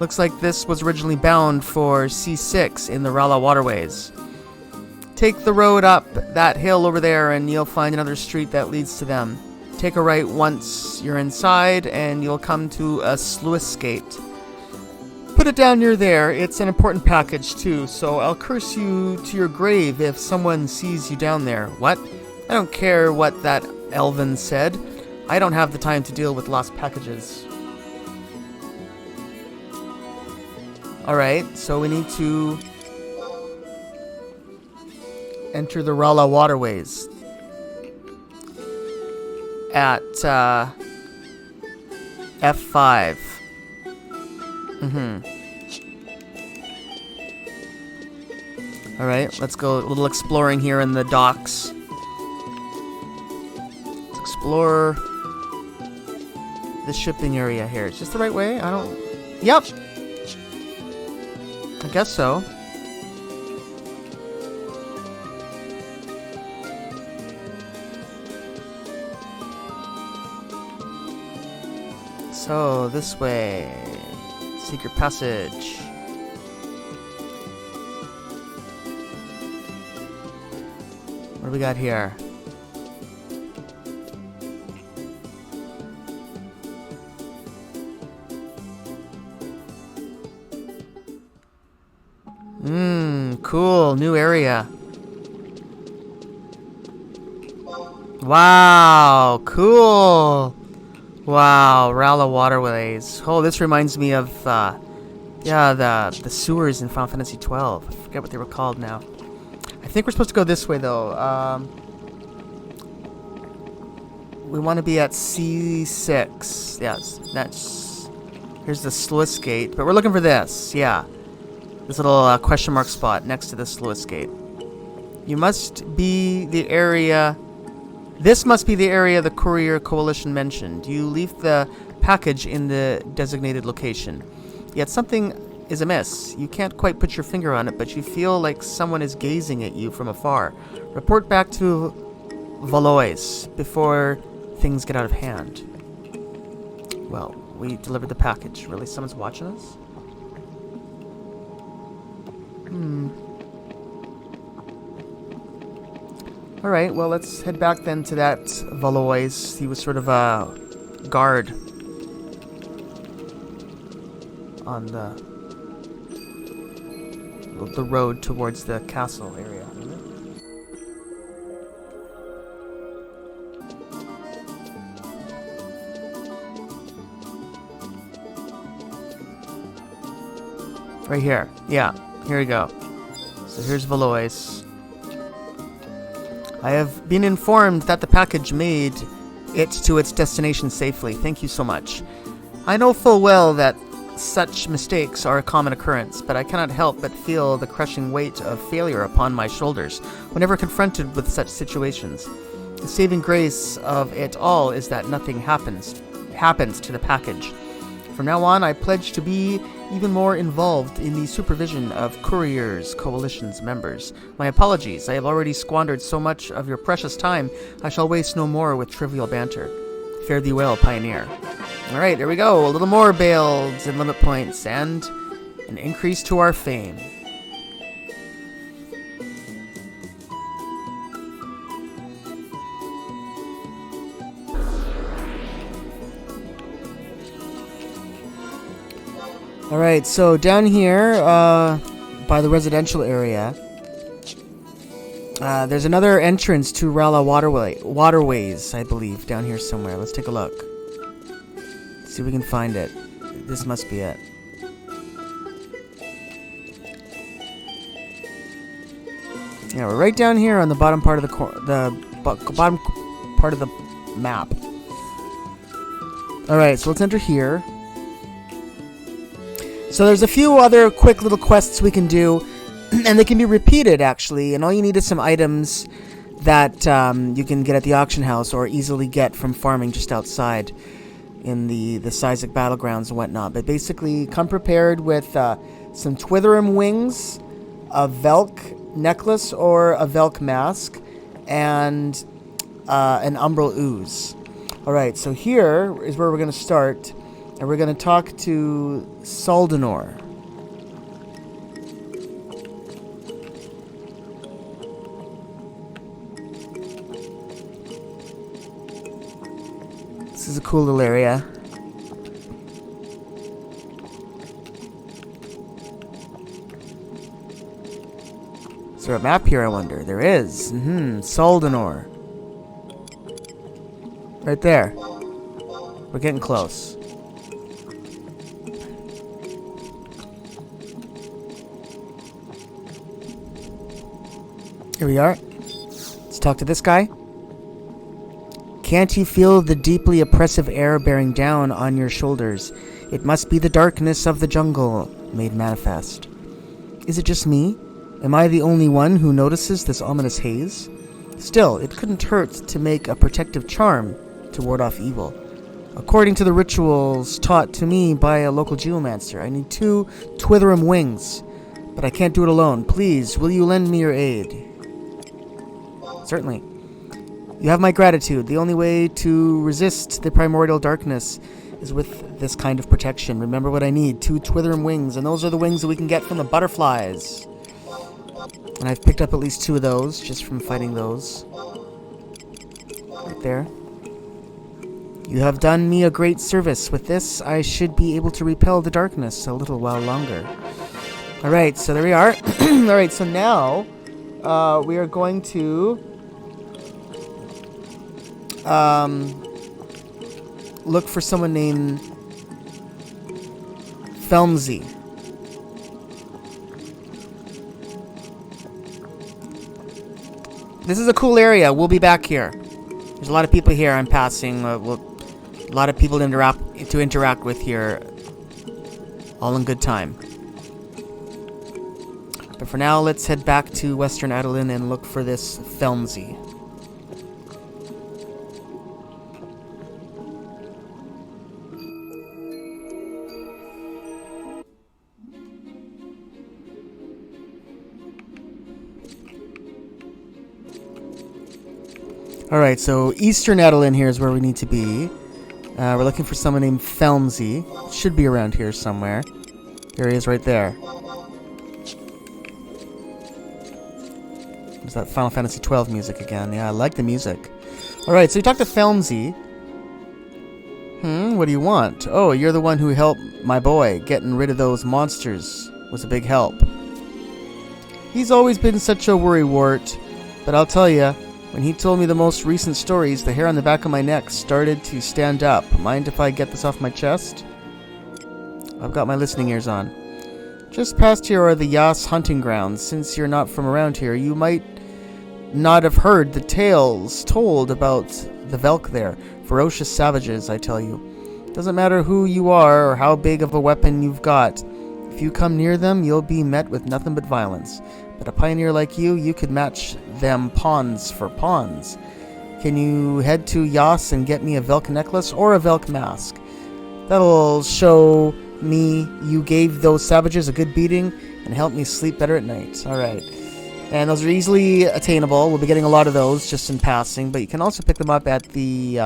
A: Looks like this was originally bound for C6 in the Rala waterways. Take the road up that hill over there and you'll find another street that leads to them. Take a right once you're inside and you'll come to a sluice gate. Put it down near there. It's an important package too, so I'll curse you to your grave if someone sees you down there. What? I don't care what that Elven said. I don't have the time to deal with lost packages. Alright, so we need to enter the Rala waterways at F5. Alright, let's go a little exploring here in the docks. Let's explore the shipping area here. Is this the right way? I don't... Yep! I guess so. So, this way. Secret passage. What do we got here? Cool. New area. Wow. Cool. Wow, Rala waterways. Oh, this reminds me of, yeah, the sewers in Final Fantasy 12. I forget what they were called now. I think we're supposed to go this way, though. We want to be at C6. Yes, that's... Here's the sluice gate, but we're looking for this. Yeah, this little question mark spot next to the sluice gate. You must be the area... This must be the area the courier coalition mentioned. You leave the package in the designated location. Yet something is amiss. You can't quite put your finger on it, but you feel like someone is gazing at you from afar. Report back to Valois before things get out of hand. Well, we delivered the package. Really? Someone's watching us? Alright, well, let's head back then to that Valois. He was sort of a guard on the road towards the castle area. Right here. Yeah, here we go. So here's Valois. I have been informed that the package made it to its destination safely. Thank you so much. I know full well that such mistakes are a common occurrence, but I cannot help but feel the crushing weight of failure upon my shoulders whenever confronted with such situations. The saving grace of it all is that nothing happens to the package. From now on, I pledge to be even more involved in the supervision of Courier's Coalition's members. My apologies, I have already squandered so much of your precious time, I shall waste no more with trivial banter. Fare thee well, Pioneer. Alright, there we go. A little more builds and limit points, and an increase to our fame. Alright, so down here, by the residential area, there's another entrance to Rala Waterways, I believe, down here somewhere. Let's take a look. See if we can find it. This must be it. Yeah, we're right down here on the bottom part of the bottom part of the map. Alright, so let's enter here. So there's a few other quick little quests we can do, and they can be repeated, actually, and all you need is some items that you can get at the auction house or easily get from farming just outside in the Sizek battlegrounds and whatnot. But basically, come prepared with some Twitherum wings, a Velk necklace or a Velk mask, and an Umbral ooze. Alright, so here is where we're going to start. And we're going to talk to Saldanor. This is a cool little area. Is there a map here, I wonder? There is. Saldanor. Right there. We're getting close. Here we are. Let's talk to this guy. Can't you feel the deeply oppressive air bearing down on your shoulders? It must be the darkness of the jungle made manifest. Is it just me? Am I the only one who notices this ominous haze? Still, it couldn't hurt to make a protective charm to ward off evil. According to the rituals taught to me by a local geomancer, I need 2 Twitherum wings. But I can't do it alone. Please, will you lend me your aid? Certainly. You have my gratitude. The only way to resist the primordial darkness is with this kind of protection. Remember what I need. 2 Twitherum wings, and those are the wings that we can get from the butterflies. And I've picked up at least 2 of those, just from fighting those. Right there. You have done me a great service. With this, I should be able to repel the darkness a little while longer. Alright, so there we are. Alright, so now, we are going to look for someone named Felmsey. This is a cool area. We'll be back here. There's a lot of people here I'm passing. A lot of people to interact with here. All in good time. But for now, let's head back to Western Adoulin and look for this Felmsey. Alright, so Eastern Adoulin here is where we need to be. We're looking for someone named Felmsey. Should be around here somewhere. Here he is right there. There's that Final Fantasy XII music again. Yeah, I like the music. Alright, so you talked to Felmsey. What do you want? Oh, you're the one who helped my boy. Getting rid of those monsters was a big help. He's always been such a worrywart, but I'll tell ya, when he told me the most recent stories, the hair on the back of my neck started to stand up. Mind if I get this off my chest? I've got my listening ears on. Just past here are the Yas hunting grounds. Since you're not from around here, you might not have heard the tales told about the Velk there. Ferocious savages, I tell you. Doesn't matter who you are or how big of a weapon you've got. If you come near them, you'll be met with nothing but violence. But a pioneer like you could match them pawns for pawns. Can you head to Yas and get me a Velk necklace or a Velk mask? That'll show me you gave those savages a good beating and help me sleep better at night. Alright. And those are easily attainable. We'll be getting a lot of those just in passing, but you can also pick them up at the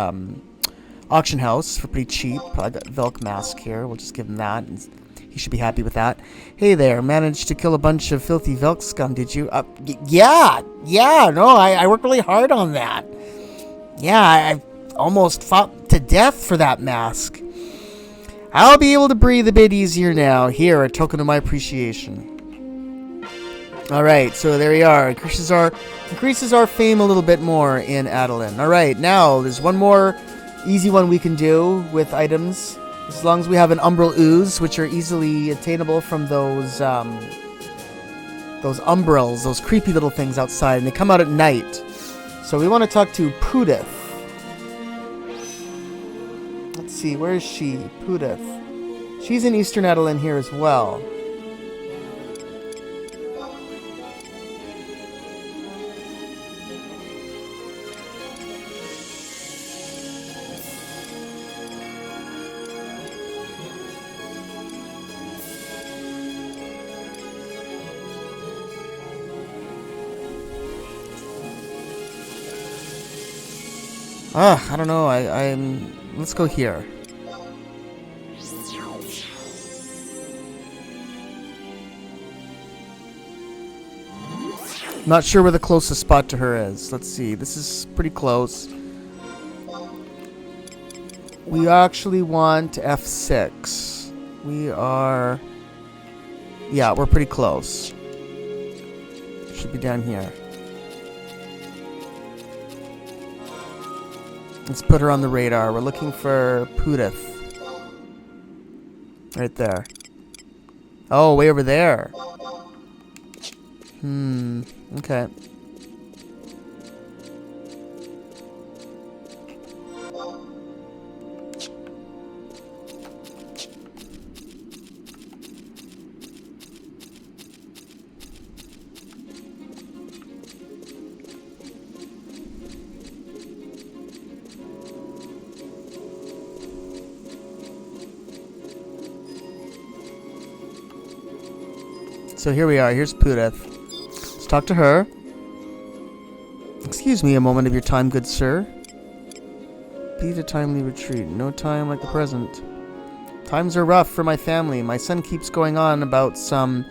A: auction house for pretty cheap. I got Velk mask here. We'll just give him that, and he should be happy with that. Hey there, managed to kill a bunch of filthy Velk scum, did you? Yeah, no, I worked really hard on that. Yeah, I almost fought to death for that mask. I'll be able to breathe a bit easier now. Here, a token of my appreciation. Alright, so there we are. Increases our fame a little bit more in Adoulin. Alright, now there's one more easy one we can do with items. As long as we have an Umbral Ooze, which are easily attainable from those umbrels, those creepy little things outside, and they come out at night. So we want to talk to Pudith. Let's see, where is she? Pudith. She's in Eastern Adoulin here as well. I don't know. Let's go here. Not sure where the closest spot to her is. Let's see. This is pretty close. We actually want F6. We are... Yeah, we're pretty close. Should be down here. Let's put her on the radar. We're looking for Pudith. Right there. Oh, way over there. Okay. So here we are. Here's Pudith. Let's talk to her. Excuse me a moment of your time, good sir. Beat a timely retreat. No time like the present. Times are rough for my family. My son keeps going on about some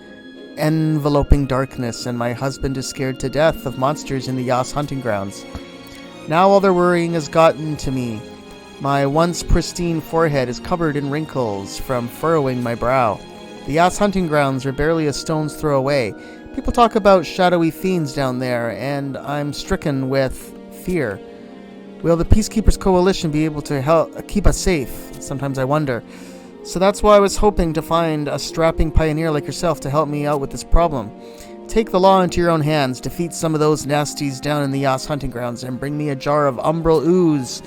A: enveloping darkness, and my husband is scared to death of monsters in the Yas hunting grounds. Now all their worrying has gotten to me. My once pristine forehead is covered in wrinkles from furrowing my brow. The Yas hunting grounds are barely a stone's throw away. People talk about shadowy fiends down there, and I'm stricken with fear. Will the Peacekeepers Coalition be able to help keep us safe? Sometimes I wonder. So that's why I was hoping to find a strapping pioneer like yourself to help me out with this problem. Take the law into your own hands, defeat some of those nasties down in the Yas hunting grounds, and bring me a jar of Umbral Ooze.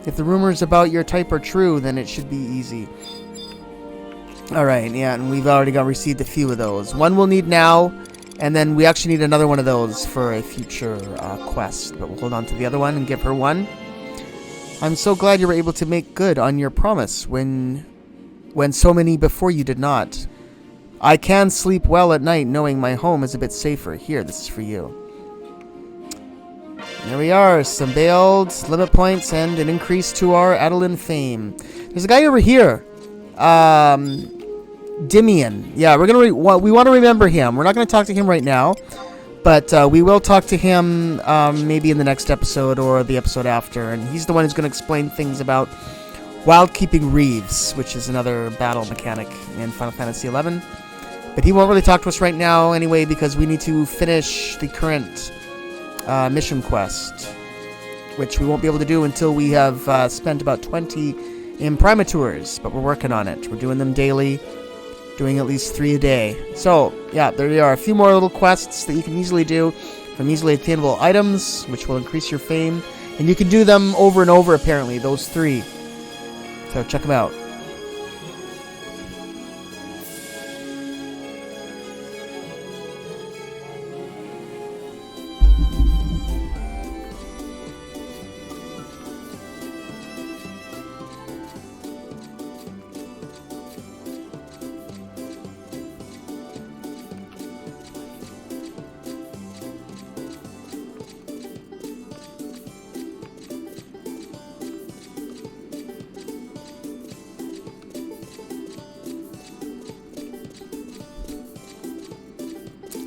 A: If the rumors about your type are true, then it should be easy. Alright, yeah, and we've already received a few of those. One we'll need now, and then we actually need another one of those for a future quest. But we'll hold on to the other one and give her one. I'm so glad you were able to make good on your promise when so many before you did not. I can sleep well at night knowing my home is a bit safer. Here, this is for you. There we are, some bailed limit points and an increase to our Adoulin fame. There's a guy over here. Dimian. Yeah, we want to remember him. We're not going to talk to him right now, but we will talk to him maybe in the next episode or the episode after, and he's the one who's going to explain things about wild-keeping Reeves, which is another battle mechanic in Final Fantasy XI. But he won't really talk to us right now anyway, because we need to finish the current mission quest, which we won't be able to do until we have spent about 20 imprimaturs, but we're working on it. We're doing them daily, doing at least 3 a day. So, yeah, there you are. A few more little quests that you can easily do from easily attainable items, which will increase your fame. And you can do them over and over, apparently, those 3. So check them out.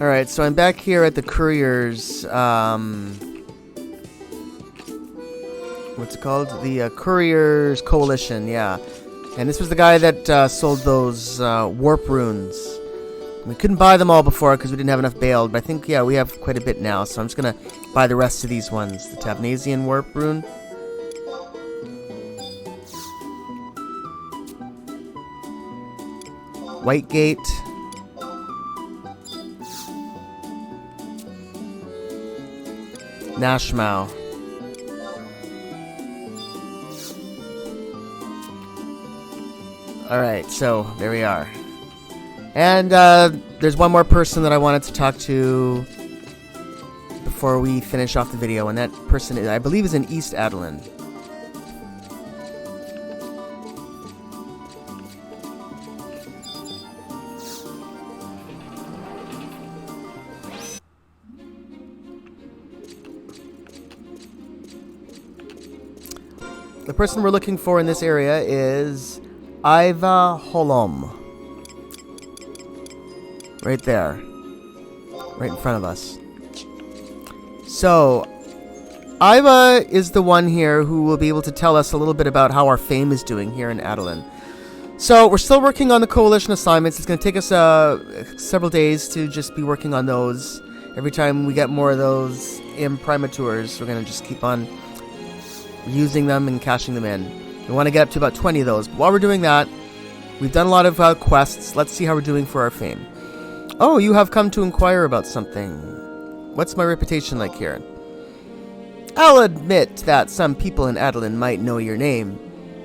A: Alright, so I'm back here at the courier's, what's it called? The Courier's Coalition, yeah. And this was the guy that sold those warp runes. We couldn't buy them all before because we didn't have enough bail, but I think, yeah, we have quite a bit now, so I'm just going to buy the rest of these ones. The Tavnasian warp rune. Whitegate. Nashmau. Alright, so there we are. And there's one more person that I wanted to talk to before we finish off the video, and that person, I believe, is in East Adoulin. The person we're looking for in this area is Iva Holom. Right there. Right in front of us. So, Iva is the one here who will be able to tell us a little bit about how our fame is doing here in Adoulin. So, we're still working on the coalition assignments. It's going to take us several days to just be working on those. Every time we get more of those imprimaturs, we're going to just keep on using them and cashing them in. We want to get up to about 20 of those. But while we're doing that, we've done a lot of quests. Let's see how we're doing for our fame. Oh, you have come to inquire about something. What's my reputation like here? I'll admit that some people in Adoulin might know your name,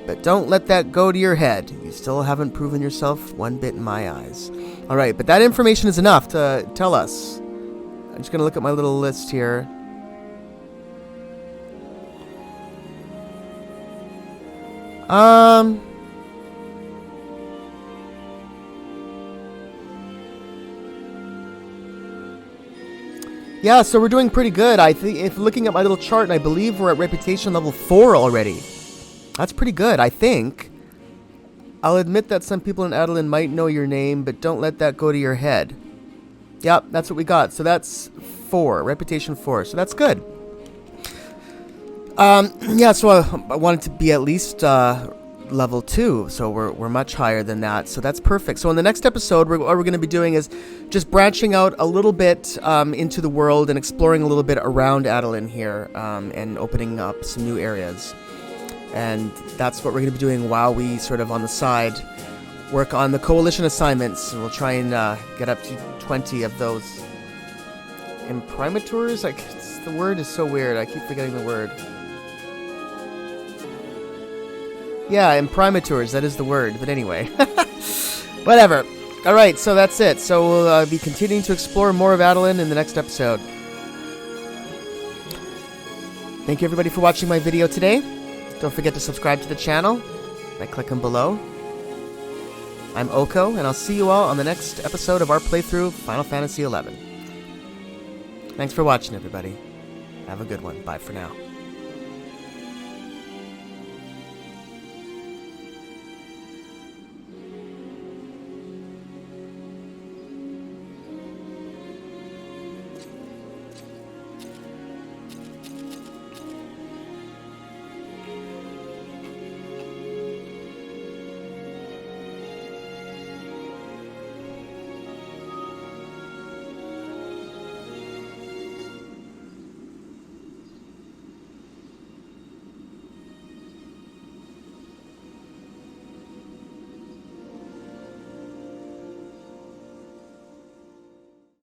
A: but don't let that go to your head. You still haven't proven yourself one bit in my eyes. Alright, but that information is enough to tell us. I'm just going to look at my little list here. Yeah, so we're doing pretty good. I think, if looking at my little chart, I believe we're at reputation level 4 already. That's pretty good, I think. I'll admit that some people in Adoulin might know your name, but don't let that go to your head. Yep, that's what we got. So that's 4, reputation 4. So that's good. Yeah, so I wanted to be at least level 2, so we're much higher than that, so that's perfect. So in the next episode, what we're going to be doing is just branching out a little bit into the world and exploring a little bit around Adoulin here, and opening up some new areas. And that's what we're going to be doing while we sort of on the side work on the coalition assignments. We'll try and get up to 20 of those imprimaturs. The word is so weird, I keep forgetting the word. Yeah, imprimaturs, that is the word, but anyway. Whatever. Alright, so that's it. So we'll be continuing to explore more of Adoulin in the next episode. Thank you everybody for watching my video today. Don't forget to subscribe to the channel by clicking below. I'm Oko, and I'll see you all on the next episode of our playthrough Final Fantasy XI. Thanks for watching, everybody. Have a good one. Bye for now.